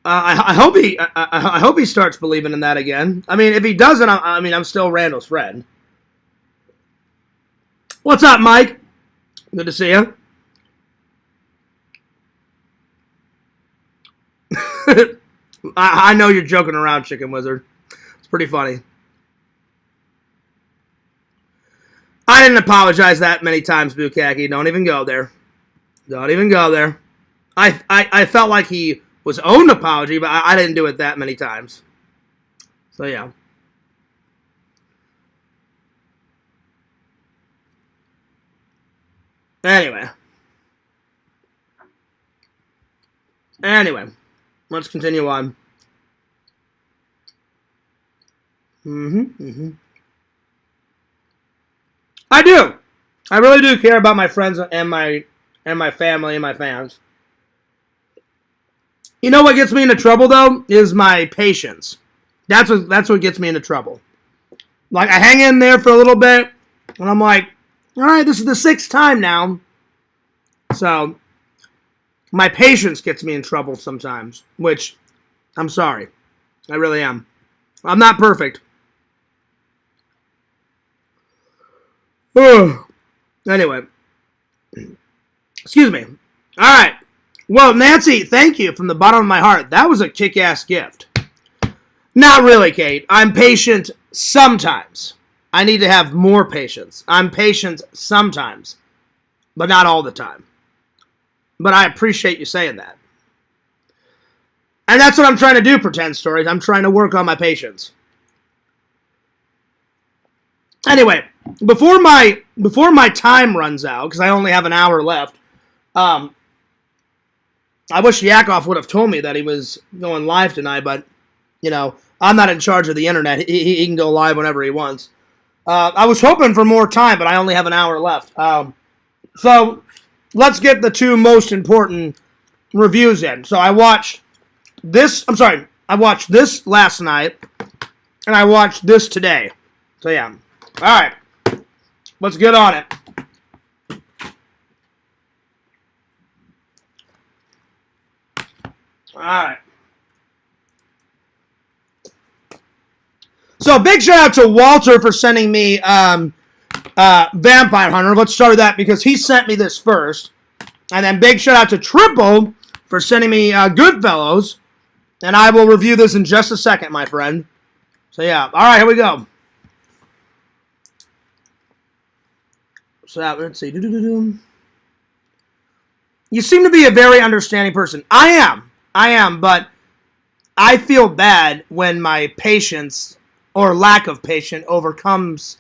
I hope he starts believing in that again. I mean, if he doesn't, I'm still Randall's friend. What's up, Mike? Good to see you. I know you're joking around, Chicken Wizard. It's pretty funny. I didn't apologize that many times, Bukaki. Don't even go there. Don't even go there. I felt like he was owed an apology, but I didn't do it that many times. So, yeah. Anyway, let's continue on. I do. I really do care about my friends and my family and my fans. You know what gets me into trouble though is my patience. That's what gets me into trouble. Like I hang in there for a little bit, and I'm like, all right, this is the 6th time now. So my patience gets me in trouble sometimes, which I'm sorry. I really am. I'm not perfect. Anyway. Excuse me. All right. Well, Nancy, thank you from the bottom of my heart. That was a kick-ass gift. Not really, Kate. I'm patient sometimes. I need to have more patience. I'm patient sometimes, but not all the time. But I appreciate you saying that. And that's what I'm trying to do, Pretend Stories. I'm trying to work on my patience. Anyway, before my time runs out, because I only have an hour left, I wish Yakov would have told me that he was going live tonight, but, you know, I'm not in charge of the internet. He can go live whenever he wants. I was hoping for more time, but I only have an hour left. So let's get the 2 most important reviews in. So I watched this last night, and I watched this today. So yeah. All right. Let's get on it. All right. So big shout out to Walter for sending me Vampire Hunter. Let's start with that because he sent me this first. And then big shout out to Triple for sending me Goodfellas. And I will review this in just a second, my friend. So yeah. All right, here we go. So let's see. You seem to be a very understanding person. I am, but I feel bad when my patience or lack of patience overcomes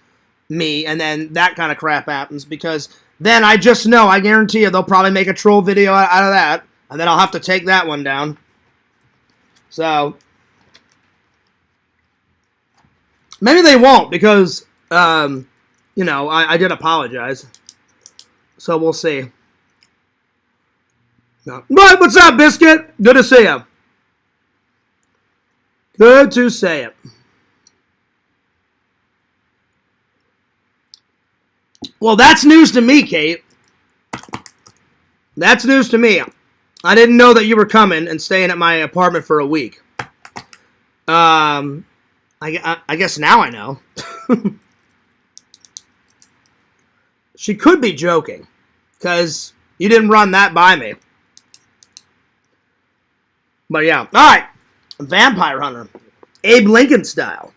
me, and then that kind of crap happens, because then I just know, I guarantee you, they'll probably make a troll video out of that, and then I'll have to take that one down. So, maybe they won't, because, you know, I did apologize. So, we'll see. No. But, what's up, Biscuit? Good to see you. Good to see you. Well, that's news to me, Kate. That's news to me. I didn't know that you were coming and staying at my apartment for a week. I guess now I know. She could be joking, because you didn't run that by me. But yeah. All right. Vampire Hunter. Abe Lincoln style.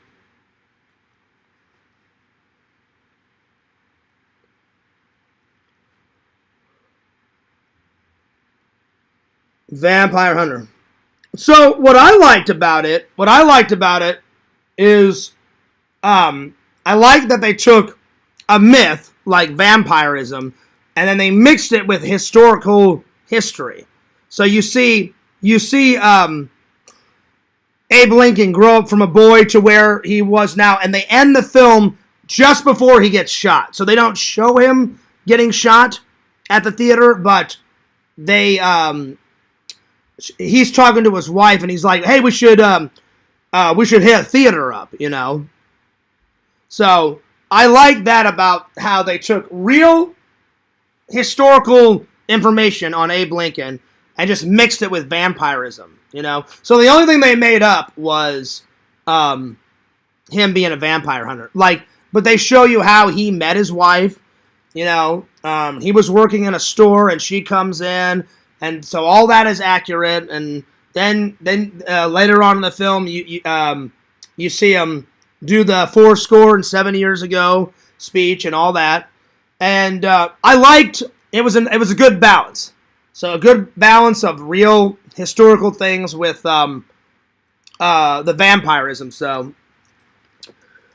Vampire Hunter. So what I liked about it is I like that they took a myth like vampirism and then they mixed it with historical history. So you see Abe Lincoln grow up from a boy to where he was now, and they end the film just before he gets shot. So they don't show him getting shot at the theater, but they he's talking to his wife, and he's like, "Hey, we should hit a theater up," you know. So I like that about how they took real historical information on Abe Lincoln and just mixed it with vampirism, you know. So the only thing they made up was him being a vampire hunter. Like, but they show you how he met his wife. You know, he was working in a store, and she comes in. And so all that is accurate, and then later on in the film, you see him do the 70 years ago speech and all that. And I liked it was a good balance. So a good balance of real historical things with the vampirism.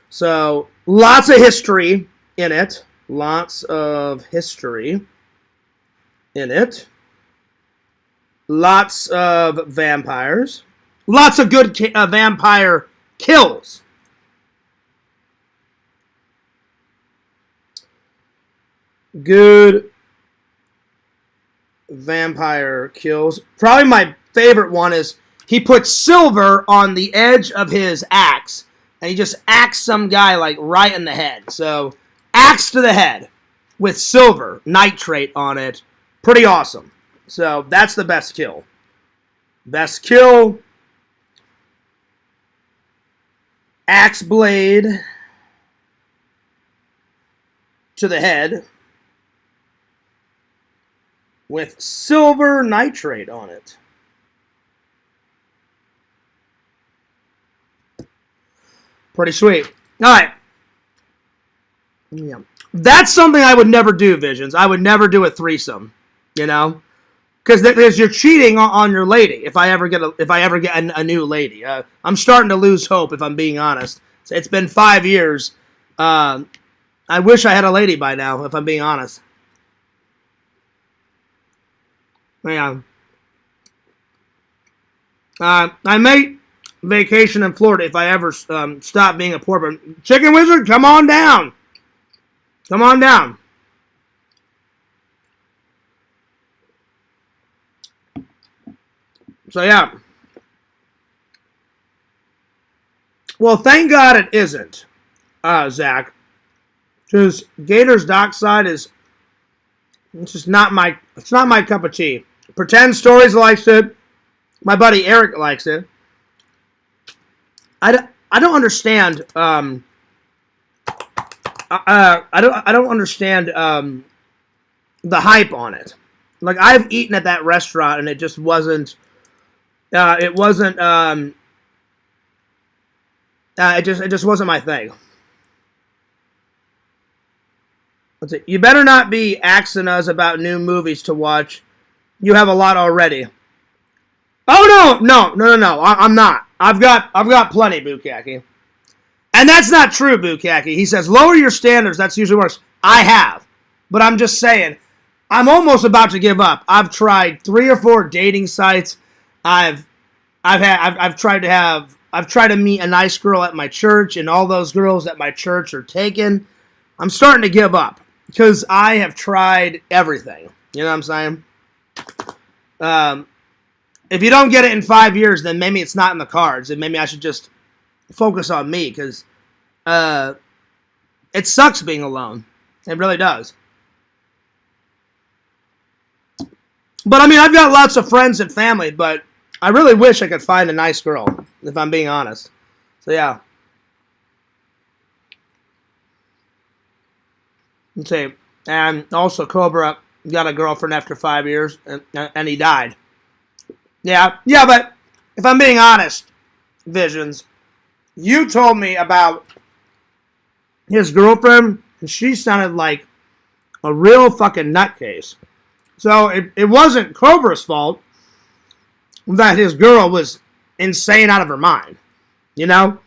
So lots of history in it. Lots of history in it. Lots of vampires. Lots of good vampire kills. Good vampire kills. Probably my favorite one is he puts silver on the edge of his axe, and he just axed some guy like right in the head. So, axe to the head with silver nitrate on it. Pretty awesome. So, that's the best kill. Best kill. Axe blade to the head with silver nitrate on it. Pretty sweet. All right. Yeah. That's something I would never do, Visions. I would never do a threesome, you know? Because you're cheating on your lady. If I ever get a new lady, I'm starting to lose hope. If I'm being honest, it's been 5 years. I wish I had a lady by now. If I'm being honest, yeah. I may vacation in Florida if I ever stop being a poor. But Chicken Wizard, come on down. Come on down. So, yeah. Well, thank God it isn't, Zach. Because Gator's Dockside is it's just not my cup of tea. Pretend Stories likes it. My buddy Eric likes it. I don't understand. I don't understand the hype on it. Like, I've eaten at that restaurant and it just wasn't. It just wasn't my thing. Let's see. You better not be asking us about new movies to watch. You have a lot already. Oh no! I'm not. I've got plenty, Bukaki. And that's not true, Bukaki. He says lower your standards. That's usually worse. I have, but I'm just saying. I'm almost about to give up. I've tried 3 or 4 dating sites. I've tried to meet a nice girl at my church, and all those girls at my church are taken. I'm starting to give up because I have tried everything. You know what I'm saying? If you don't get it in 5 years, then maybe it's not in the cards, and maybe I should just focus on me because it sucks being alone. It really does. But I mean, I've got lots of friends and family, but I really wish I could find a nice girl, if I'm being honest. So, yeah. Let's see. And also, Cobra got a girlfriend after 5 years, and he died. Yeah, but if I'm being honest, Visions, you told me about his girlfriend, and she sounded like a real fucking nutcase. So, it wasn't Cobra's fault that his girl was insane out of her mind, you know?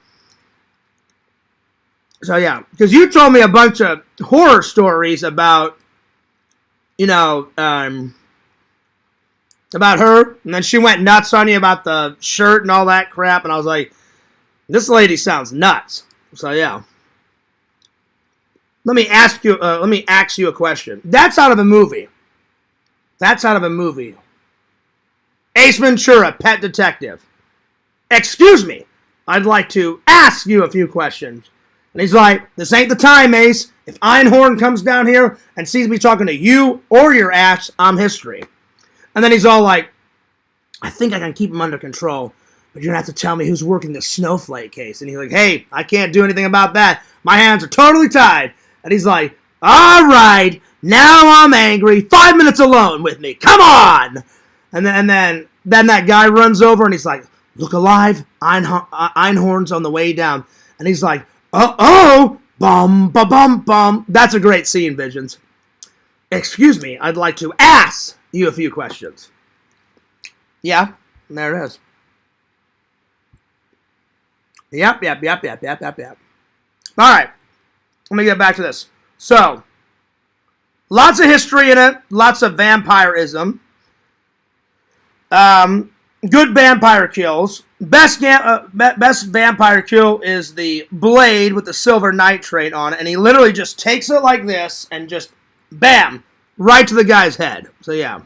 So, yeah, because you told me a bunch of horror stories about, about her, and then she went nuts on you about the shirt and all that crap, and I was like, this lady sounds nuts. So, yeah. Let me ask you a question. That's out of a movie. Ace Ventura, Pet Detective. Excuse me, I'd like to ask you a few questions. And he's like, this ain't the time, Ace. If Einhorn comes down here and sees me talking to you or your ass, I'm history. And then he's all like, I think I can keep him under control, but you're going to have to tell me who's working the snowflake case. And he's like, hey, I can't do anything about that. My hands are totally tied. And he's like, all right, now I'm angry. 5 minutes alone with me. Come on. And then that guy runs over and he's like, look alive. Einhorn's on the way down. And he's like, oh, Bum, ba bum, bum. That's a great scene, Visions. Excuse me, I'd like to ask you a few questions. Yeah, there it is. Yep. All right, let me get back to this. So, lots of history in it, lots of vampirism. Good vampire kills. Best vampire kill is the blade with the silver nitrate on it, and he literally just takes it like this and just, bam, right to the guy's head. So, yeah.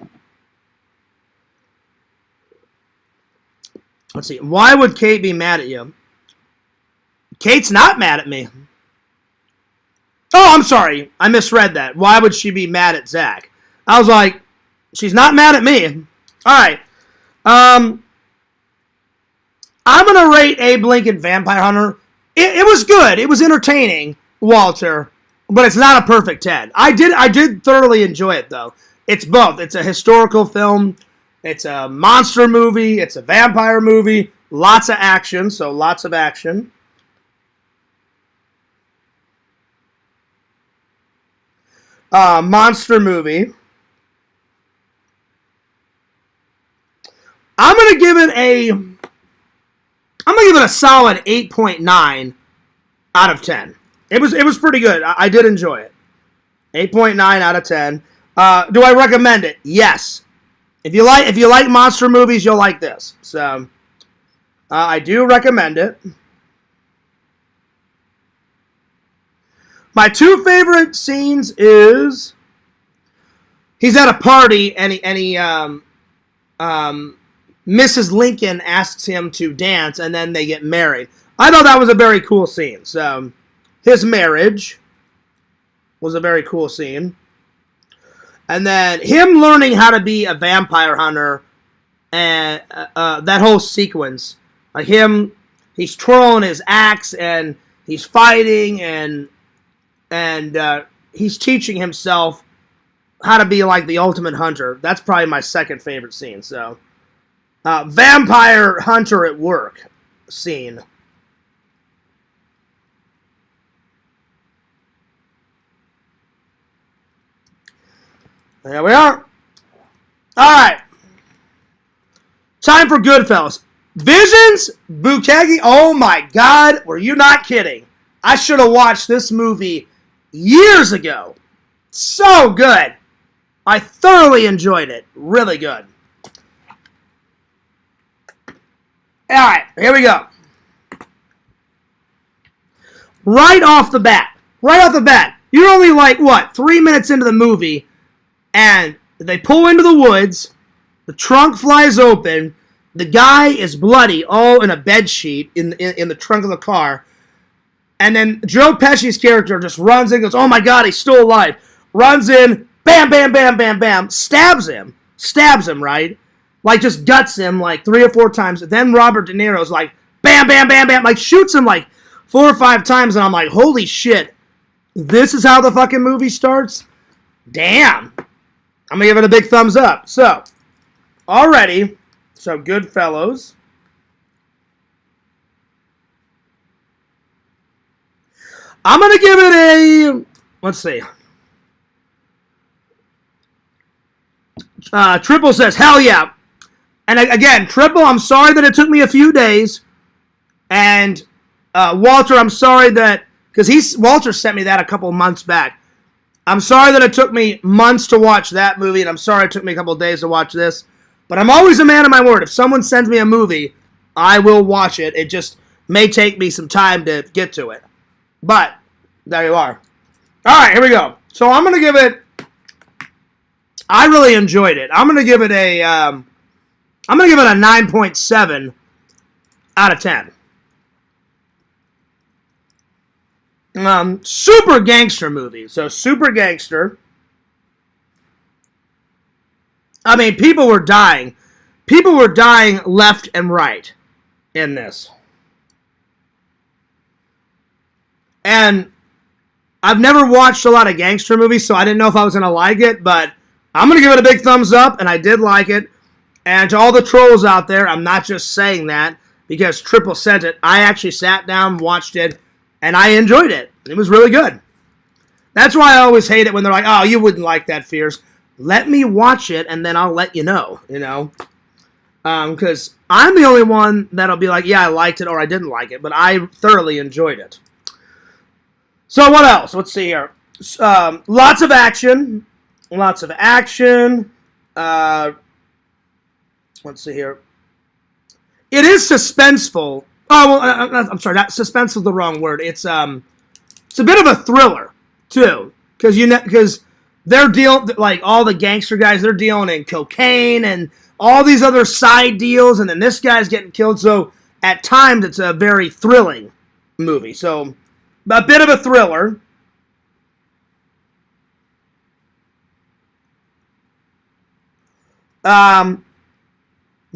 Let's see. Why would Kate be mad at you? Kate's not mad at me. Oh, I'm sorry. I misread that. Why would she be mad at Zach? I was like, she's not mad at me. All right. I'm going to rate Abe Lincoln Vampire Hunter. It was good. It was entertaining, Walter, but it's not a perfect 10. I did thoroughly enjoy it, though. It's both. It's a historical film. It's a monster movie. It's a vampire movie. Lots of action, so lots of action. Monster movie. I'm gonna give it a solid 8.9 out of 10. It was pretty good. I did enjoy it. 8.9 out of 10. Do I recommend it? Yes. If you like monster movies, you'll like this. So I do recommend it. My two favorite scenes is he's at a party and Mrs. Lincoln asks him to dance and then they get married. I thought that was a very cool scene. So his marriage was a very cool scene. And then him learning how to be a vampire hunter and that whole sequence. Like he's twirling his axe and he's fighting and he's teaching himself how to be like the ultimate hunter. That's probably my second favorite scene. So, vampire hunter at work scene. There we are. All right. Time for Goodfellas. Visions, Bukagi. Oh my God, were you not kidding? I should have watched this movie years ago. So good. I thoroughly enjoyed it. Really good. All right, here we go. Right off the bat. You're only like, 3 minutes into the movie, and they pull into the woods, the trunk flies open, the guy is bloody, all in a bed sheet in the trunk of the car, and then Joe Pesci's character just runs in and goes, oh my God, he's still alive. Runs in, bam, bam, bam, bam, bam, stabs him, right? Like, just guts him like 3 or 4 times. Then Robert De Niro's like, bam, bam, bam, bam, like shoots him like 4 or 5 times, and I'm like, holy shit, this is how the fucking movie starts? Damn. I'm going to give it a big thumbs up. So, already, Goodfellas. I'm going to give it a, let's see. Triple says, hell yeah. And again, Triple, I'm sorry that it took me a few days. And Walter, I'm sorry that, because Walter sent me that a couple months back. I'm sorry that it took me months to watch that movie, and I'm sorry it took me a couple days to watch this. But I'm always a man of my word. If someone sends me a movie, I will watch it. It just may take me some time to get to it. But there you are. All right, here we go. So I'm going to give it, I really enjoyed it. I'm going to give it a 9.7 out of 10. Super gangster movie. So super gangster. I mean, people were dying. People were dying left and right in this. And I've never watched a lot of gangster movies, so I didn't know if I was going to like it, but I'm going to give it a big thumbs up, and I did like it. And to all the trolls out there, I'm not just saying that because Triple sent it. I actually sat down, watched it, and I enjoyed it. It was really good. That's why I always hate it when they're like, oh, you wouldn't like that, Fierce. Let me watch it, and then I'll let you know, Because I'm the only one that'll be like, yeah, I liked it or I didn't like it, but I thoroughly enjoyed it. So what else? Let's see here. Lots of action. Lots of action. Let's see here. It is suspenseful. Oh, well, I'm sorry. Not suspenseful is the wrong word. It's a bit of a thriller too, because they're dealing like all the gangster guys. They're dealing in cocaine and all these other side deals, and then this guy's getting killed. So at times it's a very thrilling movie. So a bit of a thriller.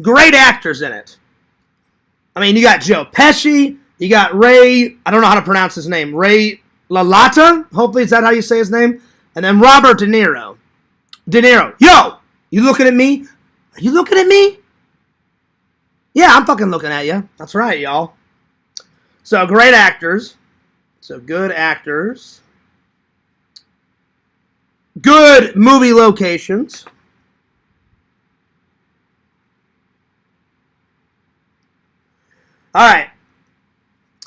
Great actors in it. I mean, you got Joe Pesci, you got Ray, I don't know how to pronounce his name, Ray LaLotta, hopefully is that how you say his name? And then Robert De Niro. Yo, you looking at me? Are you looking at me? Yeah, I'm fucking looking at you. That's right, y'all. So, great actors. So, good actors. Good movie locations. All right.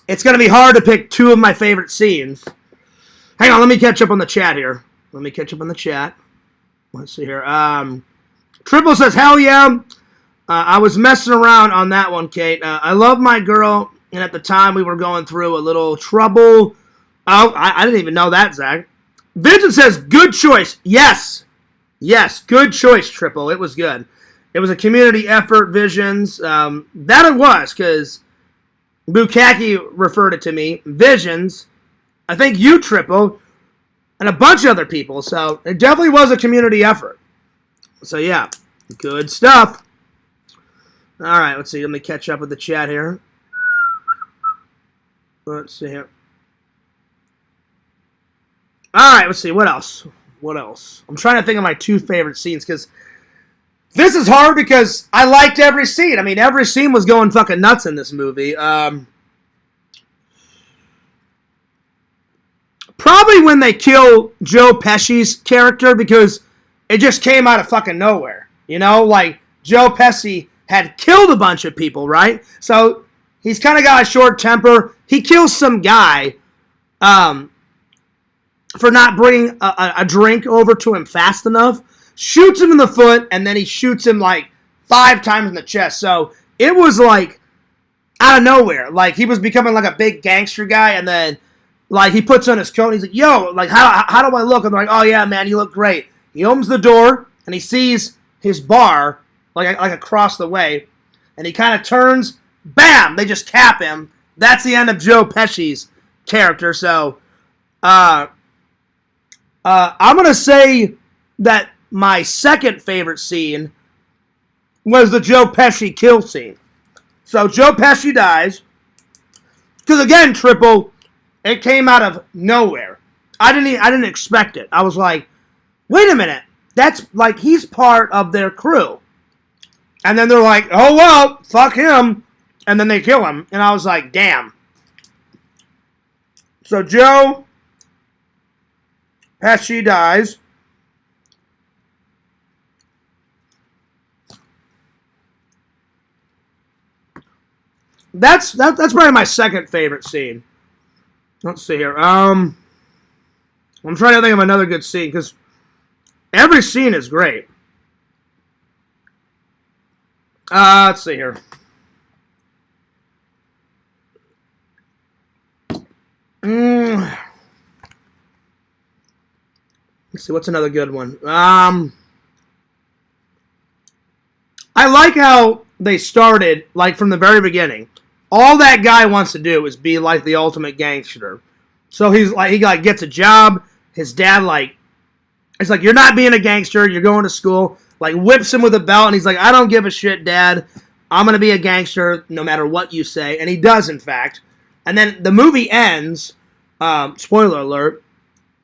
It's going to be hard to pick two of my favorite scenes. Hang on, let me catch up on the chat here. Let's see here. Triple says, hell yeah. I was messing around on that one, Kate. I love my girl, and at the time we were going through a little trouble. Oh, I didn't even know that, Zach. Vincent says, good choice. Yes, good choice, Triple. It was good. It was a community effort, Visions. That it was, because Bukaki referred it to me. Visions, I think you, Triple, and a bunch of other people. So it definitely was a community effort. So yeah, good stuff. All right, let's see. Let me catch up with the chat here. Let's see here. All right, let's see. What else? I'm trying to think of my two favorite scenes, because this is hard because I liked every scene. I mean, every scene was going fucking nuts in this movie. Probably when they kill Joe Pesci's character, because it just came out of fucking nowhere. Like Joe Pesci had killed a bunch of people, right? So he's kind of got a short temper. He kills some guy for not bringing a drink over to him fast enough. Shoots him in the foot, and then he shoots him like 5 times in the chest. So it was like out of nowhere. Like he was becoming like a big gangster guy, and then like he puts on his coat and he's like, yo, like how do I look? And they're like, oh yeah, man, you look great. He opens the door and he sees his bar like across the way, and he kind of turns, bam, they just cap him. That's the end of Joe Pesci's character. So I'm gonna say that my second favorite scene was the Joe Pesci kill scene. So Joe Pesci dies. Because again, Triple, it came out of nowhere. I didn't expect it. I was like, wait a minute. That's like he's part of their crew. And then they're like, oh well, fuck him. And then they kill him. And I was like, damn. So Joe Pesci dies. That's probably my second favorite scene. Let's see here. I'm trying to think of another good scene, because every scene is great. Let's see here. Let's see, what's another good one? I like how they started, like, from the very beginning. All that guy wants to do is be, like, the ultimate gangster. So he's like, he gets a job. His dad, like, it's like, you're not being a gangster. You're going to school. Like, whips him with a belt, and he's like, I don't give a shit, Dad. I'm going to be a gangster no matter what you say. And he does, in fact. And then the movie ends, spoiler alert,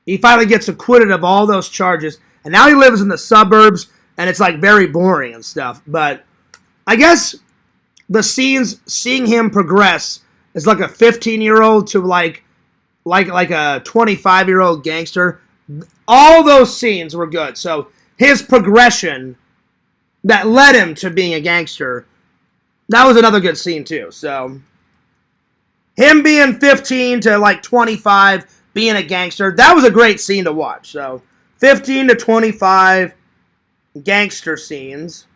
he finally gets acquitted of all those charges. And now he lives in the suburbs, and it's, like, very boring and stuff. But I guess the scenes, seeing him progress as, like, a 15-year-old to, like like a 25-year-old gangster. All those scenes were good. So his progression that led him to being a gangster, that was another good scene too. So him being 15 to like 25, being a gangster, that was a great scene to watch. So 15 to 25 gangster scenes.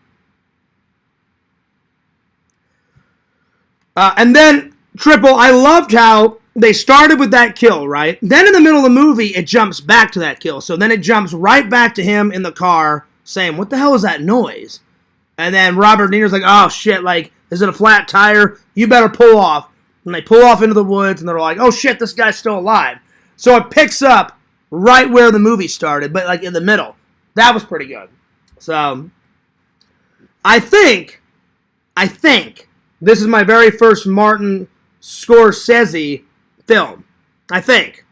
And then, Triple, I loved how they started with that kill, right? Then in the middle of the movie, it jumps back to that kill. So then it jumps right back to him in the car saying, what the hell is that noise? And then Robert De Niro's like, oh shit, like, is it a flat tire? You better pull off. And they pull off into the woods and they're like, oh shit, this guy's still alive. So it picks up right where the movie started, but like in the middle. That was pretty good. So I think this is my very first Martin Scorsese film. I think.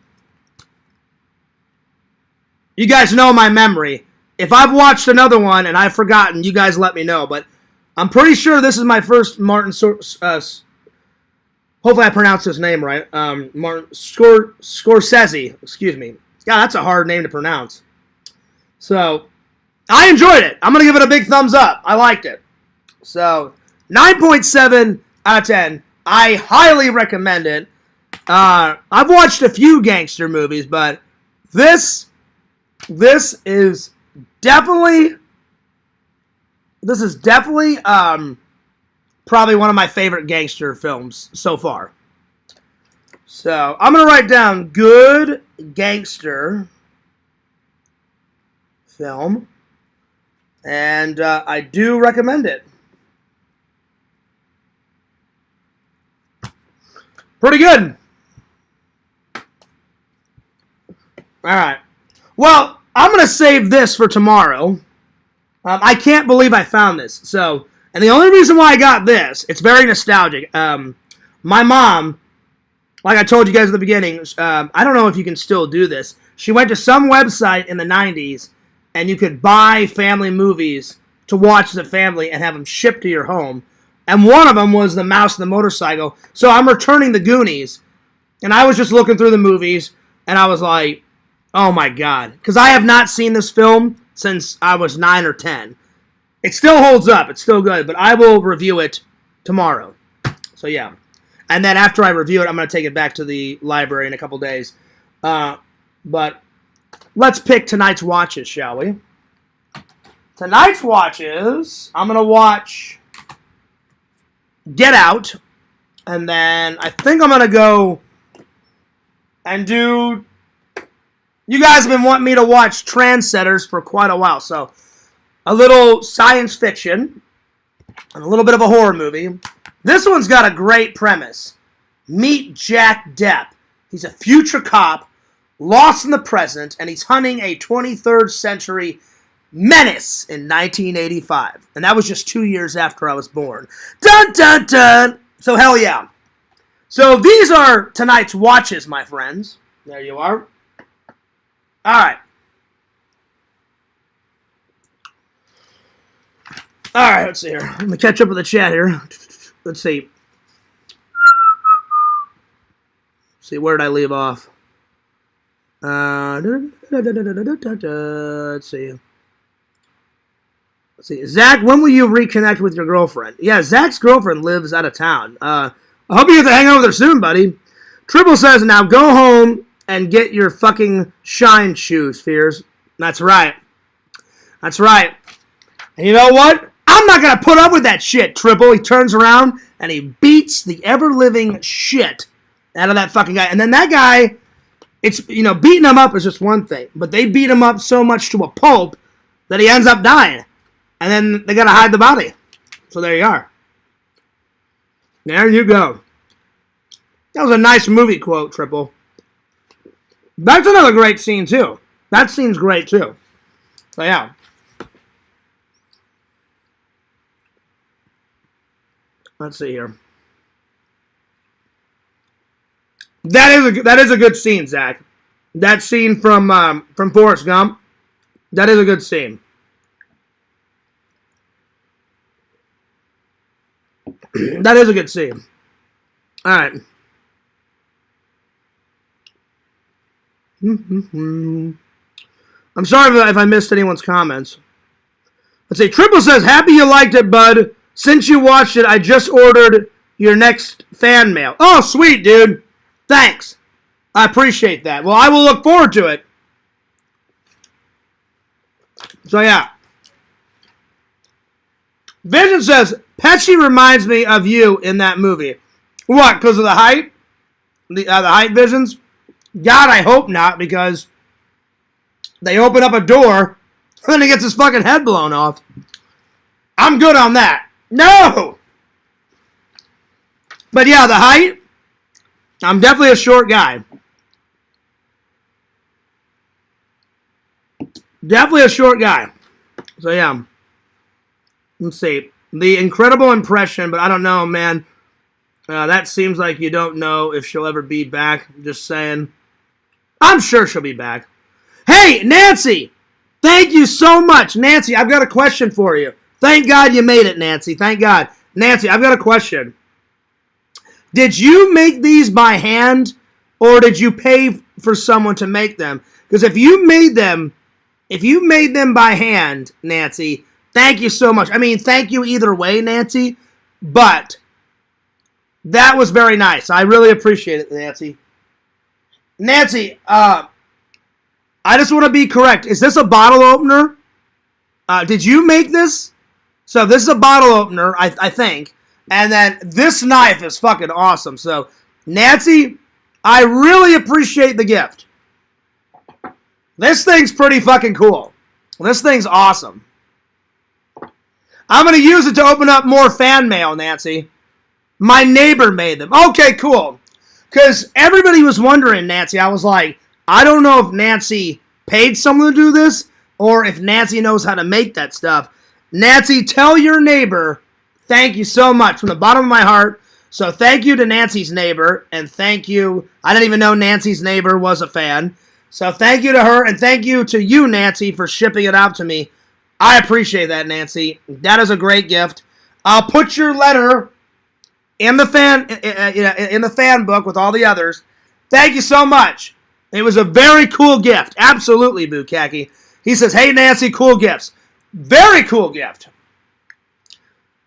You guys know my memory. If I've watched another one and I've forgotten, you guys let me know. But I'm pretty sure this is my first Martin hopefully I pronounced his name right. Martin Scorsese. Excuse me. God, that's a hard name to pronounce. So, I enjoyed it. I'm going to give it a big thumbs up. I liked it. So, 9.7 out of 10. I highly recommend it. I've watched a few gangster movies, but this is definitely probably one of my favorite gangster films so far. So, I'm going to write down good gangster film. And I do recommend it. Pretty good. Alright. Well, I'm going to save this for tomorrow. I can't believe I found this. So, and the only reason why I got this, it's very nostalgic. My mom, like I told you guys at the beginning, I don't know if you can still do this. She went to some website in the 90s, and you could buy family movies to watch as a family and have them shipped to your home. And one of them was The Mouse and the Motorcycle. So I'm returning the Goonies, and I was just looking through the movies, and I was like, oh my God. Because I have not seen this film since I was 9 or 10. It still holds up. It's still good, but I will review it tomorrow. So yeah. And then after I review it, I'm going to take it back to the library in a couple days. But let's pick tonight's watches, shall we? Tonight's watches, I'm going to watch Get Out. And then I think I'm going to go and do... You guys have been wanting me to watch Trendsetters for quite a while. So a little science fiction and a little bit of a horror movie. This one's got a great premise. Meet Jack Depp. He's a future cop, lost in the present, and he's hunting a 23rd century menace in 1985. And that was just 2 years after I was born. Dun, dun, dun! So hell yeah. So these are tonight's watches, my friends. There you are. Alright. Alright, let's see here. I'm going to catch up with the chat here. Let's see. Where did I leave off? Let's see. Zach, when will you reconnect with your girlfriend? Yeah, Zach's girlfriend lives out of town. I hope you get to hang out with her soon, buddy. Triple says, now go home and get your fucking shine shoes, Fears. That's right. That's right. And you know what? I'm not going to put up with that shit, Triple. He turns around and he beats the ever-living shit out of that fucking guy. And then that guy, it's, beating him up is just one thing. But they beat him up so much to a pulp that he ends up dying. And then they got to hide the body. So there you are. There you go. That was a nice movie quote, Triple. That's another great scene, too. That scene's great, too. So, yeah. Let's see here. That is a good scene, Zach. That scene from Forrest Gump. That is a good scene. That is a good scene. All right. I'm sorry if I missed anyone's comments. Let's see. Triple says, happy you liked it, bud. Since you watched it, I just ordered your next fan mail. Oh, sweet, dude. Thanks. I appreciate that. Well, I will look forward to it. So, yeah. Vision says, Pesci reminds me of you in that movie. What, because of the height? The height visions? God, I hope not, because they open up a door, and then he gets his fucking head blown off. I'm good on that. No! But yeah, the height, I'm definitely a short guy. Definitely a short guy. So yeah. Let's see. The incredible impression, but I don't know, man. That seems like you don't know if she'll ever be back. Just saying. I'm sure she'll be back. Hey, Nancy! Thank you so much. Nancy, I've got a question for you. Thank God you made it, Nancy. Thank God. Nancy, I've got a question. Did you make these by hand, or did you pay for someone to make them? Because if you made them by hand, Nancy, thank you so much. I mean, thank you either way, Nancy, but that was very nice. I really appreciate it, Nancy. Nancy, I just want to be correct. Is this a bottle opener? Did you make this? So this is a bottle opener, I think. And then this knife is fucking awesome. So, Nancy, I really appreciate the gift. This thing's pretty fucking cool. This thing's awesome. I'm going to use it to open up more fan mail, Nancy. My neighbor made them. Okay, cool. Because everybody was wondering, Nancy. I was like, I don't know if Nancy paid someone to do this or if Nancy knows how to make that stuff. Nancy, tell your neighbor, thank you so much from the bottom of my heart. So thank you to Nancy's neighbor, and thank you. I didn't even know Nancy's neighbor was a fan. So thank you to her, and thank you to you, Nancy, for shipping it out to me. I appreciate that, Nancy. That is a great gift. I'll put your letter in the fan book with all the others. Thank you so much. It was a very cool gift. Absolutely, Bukaki. He says, hey, Nancy, cool gifts. Very cool gift.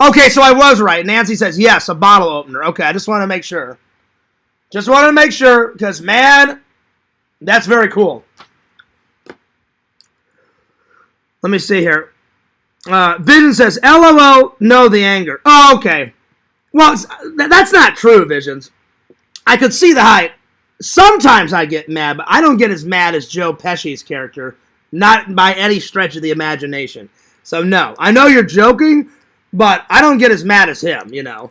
Okay, so I was right. Nancy says, yes, a bottle opener. Okay, I just want to make sure. Just wanted to make sure, because, man, that's very cool. Let me see here. Vision says, LOL, no, the anger. Oh, okay. Well, that's not true, Visions. I could see the hype. Sometimes I get mad, but I don't get as mad as Joe Pesci's character. Not by any stretch of the imagination. So, no. I know you're joking, but I don't get as mad as him, you know.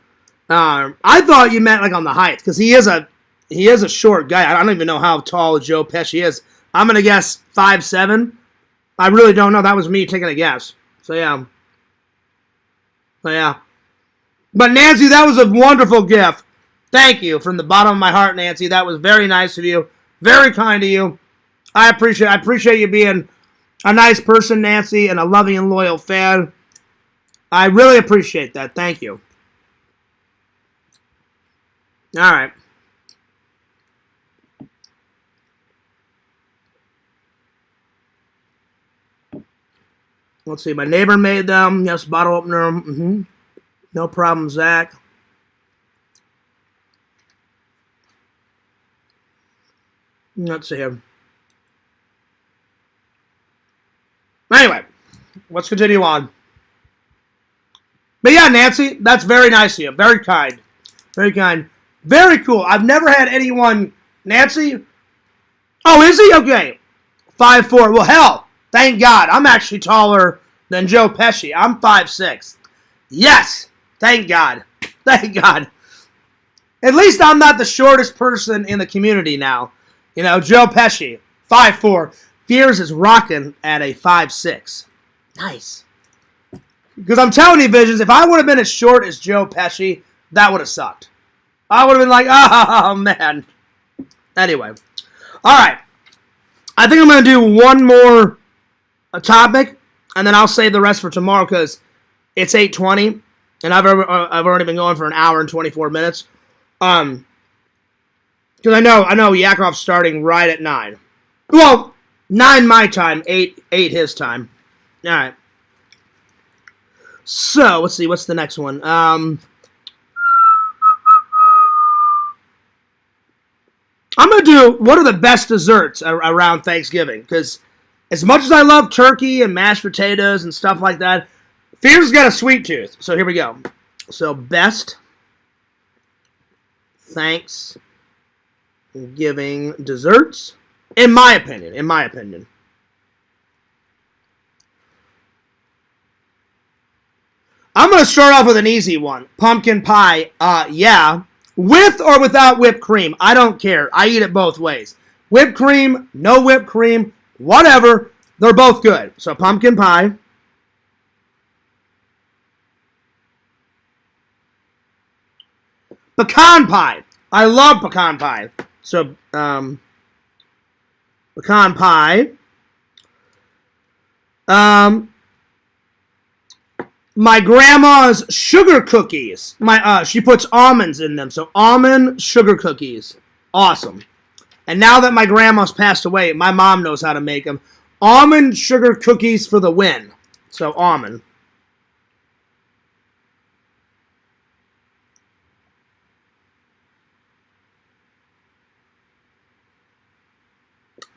I thought you meant like on the height, because he is a short guy. I don't even know how tall Joe Pesci is. I'm going to guess 5'7". I really don't know. That was me taking a guess. So, yeah. But, Nancy, that was a wonderful gift. Thank you from the bottom of my heart, Nancy. That was very nice of you. Very kind of you. I appreciate you being a nice person, Nancy, and a loving and loyal fan. I really appreciate that. Thank you. All right. Let's see. My neighbor made them. Yes, bottle opener. Mm-hmm. No problem, Zach. Let's see here. Anyway, let's continue on. But yeah, Nancy, that's very nice of you. Very kind. Very kind. Very cool. I've never had anyone... Nancy? Oh, is he? Okay. 5'4". Well, hell, thank God. I'm actually taller than Joe Pesci. I'm 5'6". Yes! Thank God. Thank God. At least I'm not the shortest person in the community now. You know, Joe Pesci, 5'4". Fears is rocking at a 5'6". Nice. Because I'm telling you, Visions, if I would have been as short as Joe Pesci, that would have sucked. I would have been like, oh, man. Anyway. All right. I think I'm going to do one more topic, and then I'll save the rest for tomorrow because it's 8:20, and I've already been going for an hour and 24 minutes. Because I know Yakov's starting right at 9. Well, 9 my time, 8 his time. All right. So, let's see. What's the next one? I'm going to do what are the best desserts around Thanksgiving. Because as much as I love turkey and mashed potatoes and stuff like that, Fear's got a sweet tooth. So here we go. So best Thanksgiving desserts, in my opinion. I'm going to start off with an easy one. Pumpkin pie, yeah. With or without whipped cream, I don't care. I eat it both ways. Whipped cream, no whipped cream, whatever. They're both good. So pumpkin pie. Pecan pie. I love pecan pie. So, pecan pie. My grandma's sugar cookies. She puts almonds in them. So almond sugar cookies. Awesome. And now that my grandma's passed away, my mom knows how to make them. Almond sugar cookies for the win. So almond.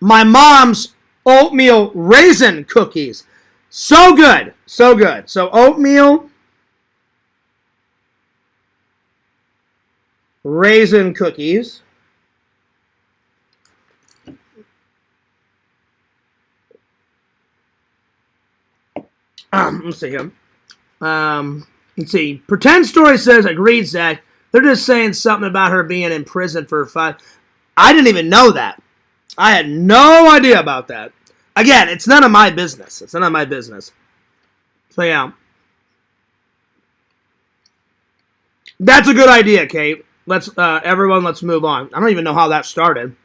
My mom's oatmeal raisin cookies. So good. So good. So oatmeal raisin cookies. Let's see here. Let's see. Pretend Story says, agreed, Zach. They're just saying something about her being in prison for 5. I didn't even know that. I had no idea about that. Again, it's none of my business. So yeah. That's a good idea, Kate. Everyone, let's move on. I don't even know how that started.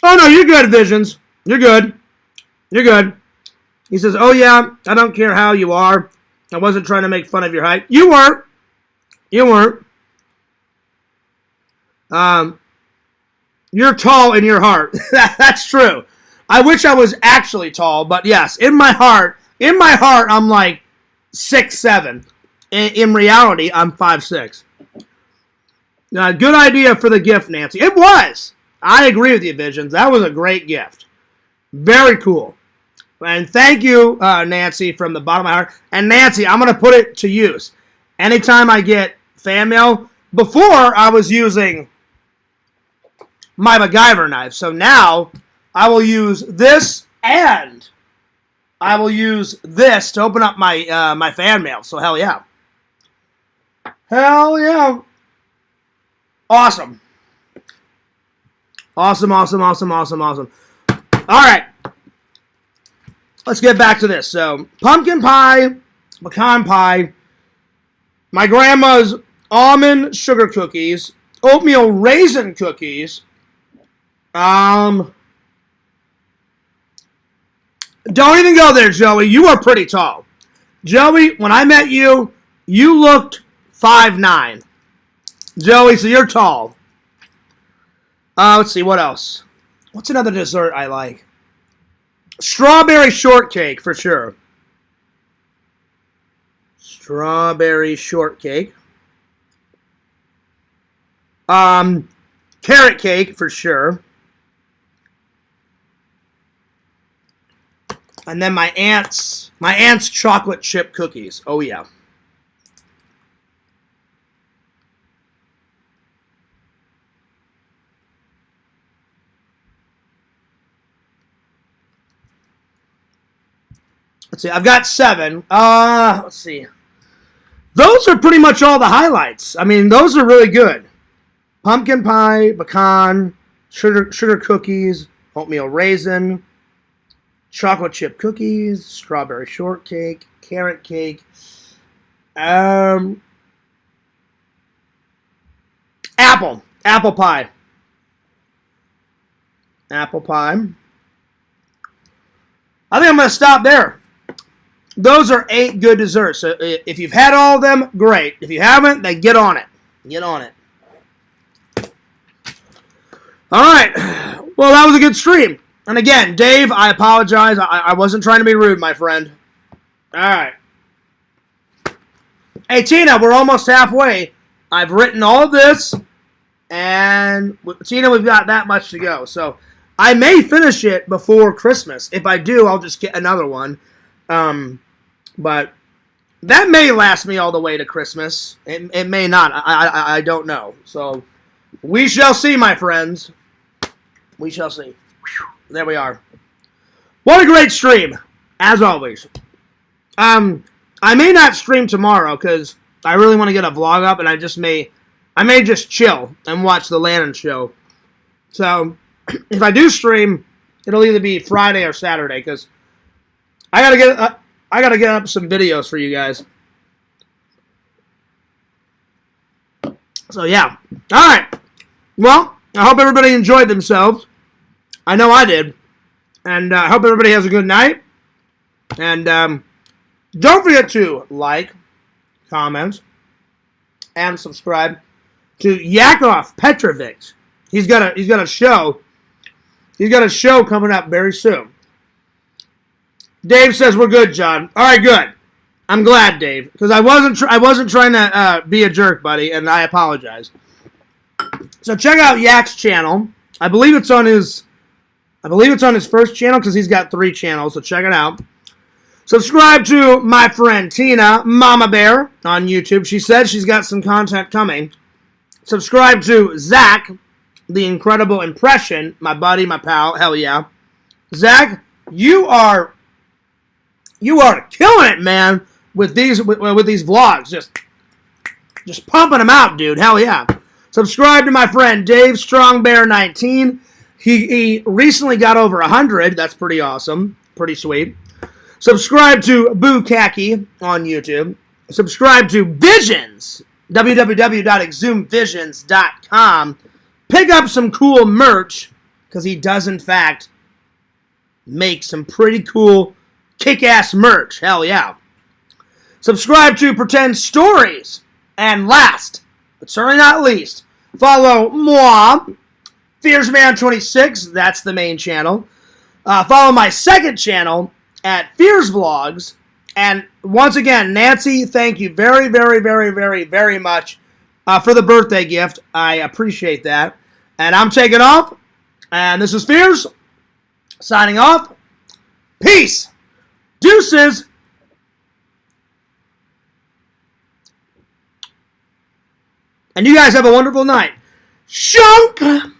Oh, no, you're good, Visions. You're good. He says, oh, yeah, I don't care how you are. I wasn't trying to make fun of your height. You weren't. You're tall in your heart. That's true. I wish I was actually tall, but yes, in my heart, I'm like 6'7". In reality, I'm 5'6". Good idea for the gift, Nancy. It was. I agree with you, Visions. That was a great gift. Very cool. And thank you, Nancy, from the bottom of my heart. And Nancy, I'm going to put it to use. Anytime I get fan mail, before I was using my MacGyver knife. So now I will use this and I will use this to open up my my fan mail. So hell yeah. Hell yeah. Awesome. Awesome. All right. Let's get back to this. So, pumpkin pie, pecan pie, my grandma's almond sugar cookies, oatmeal raisin cookies. Don't even go there, Joey. You are pretty tall. Joey, when I met you, you looked 5'9". Joey, so you're tall. Let's see, what else? What's another dessert I like? Strawberry shortcake, for sure. Strawberry shortcake. Carrot cake, for sure. And then my aunt's chocolate chip cookies. Oh, yeah. Let's see, I've got 7. Let's see. Those are pretty much all the highlights. I mean, those are really good. Pumpkin pie, pecan, sugar cookies, oatmeal raisin, chocolate chip cookies, strawberry shortcake, carrot cake, apple pie. Apple pie. I think I'm going to stop there. those are 8 good desserts. So if you've had all of them, great. If you haven't, then get on it. Get on it. All right. Well, that was a good stream. And again, Dave, I apologize. I wasn't trying to be rude, my friend. All right. Hey, Tina, we're almost halfway. I've written all of this, and Tina, we've got that much to go. So I may finish it before Christmas. If I do, I'll just get another one. But that may last me all the way to Christmas. It may not. I don't know. So we shall see, my friends. We shall see. There we are. What a great stream, as always. I may not stream tomorrow because I really want to get a vlog up, and I may just chill and watch the Lannon show. So if I do stream, it'll either be Friday or Saturday because I gotta get up some videos for you guys. So yeah. All right. Well, I hope everybody enjoyed themselves. I know I did. And I hope everybody has a good night. And don't forget to like, comment, and subscribe to Yakov Petrovich. He's got a show. He's got a show coming up very soon. Dave says we're good, John. All right, good. I'm glad, Dave, because I wasn't trying to be a jerk, buddy, and I apologize. So check out Yak's channel. I believe it's on his first channel because he's got 3 channels. So check it out. Subscribe to my friend Tina, Mama Bear, on YouTube. She said she's got some content coming. Subscribe to Zach, the Incredible Impression, my buddy, my pal. Hell yeah, Zach, you are killing it, man, with these vlogs. Just pumping them out, dude. Hell yeah. Subscribe to my friend Dave Strongbear19. He recently got over 100. That's pretty awesome. Pretty sweet. Subscribe to Boo Khaki on YouTube. Subscribe to Visions, www.exhumvisions.com. Pick up some cool merch, because he does, in fact, make some pretty cool, kick-ass merch. Hell yeah. Subscribe to Pretend Stories. And last, but certainly not least, follow moi, FearsMan26. That's the main channel. Follow my second channel at Fears Vlogs. And once again, Nancy, thank you very, very, very, very, very much for the birthday gift. I appreciate that. And I'm taking off. And this is Fears, signing off. Peace. Deuces. And you guys have a wonderful night. Shunk!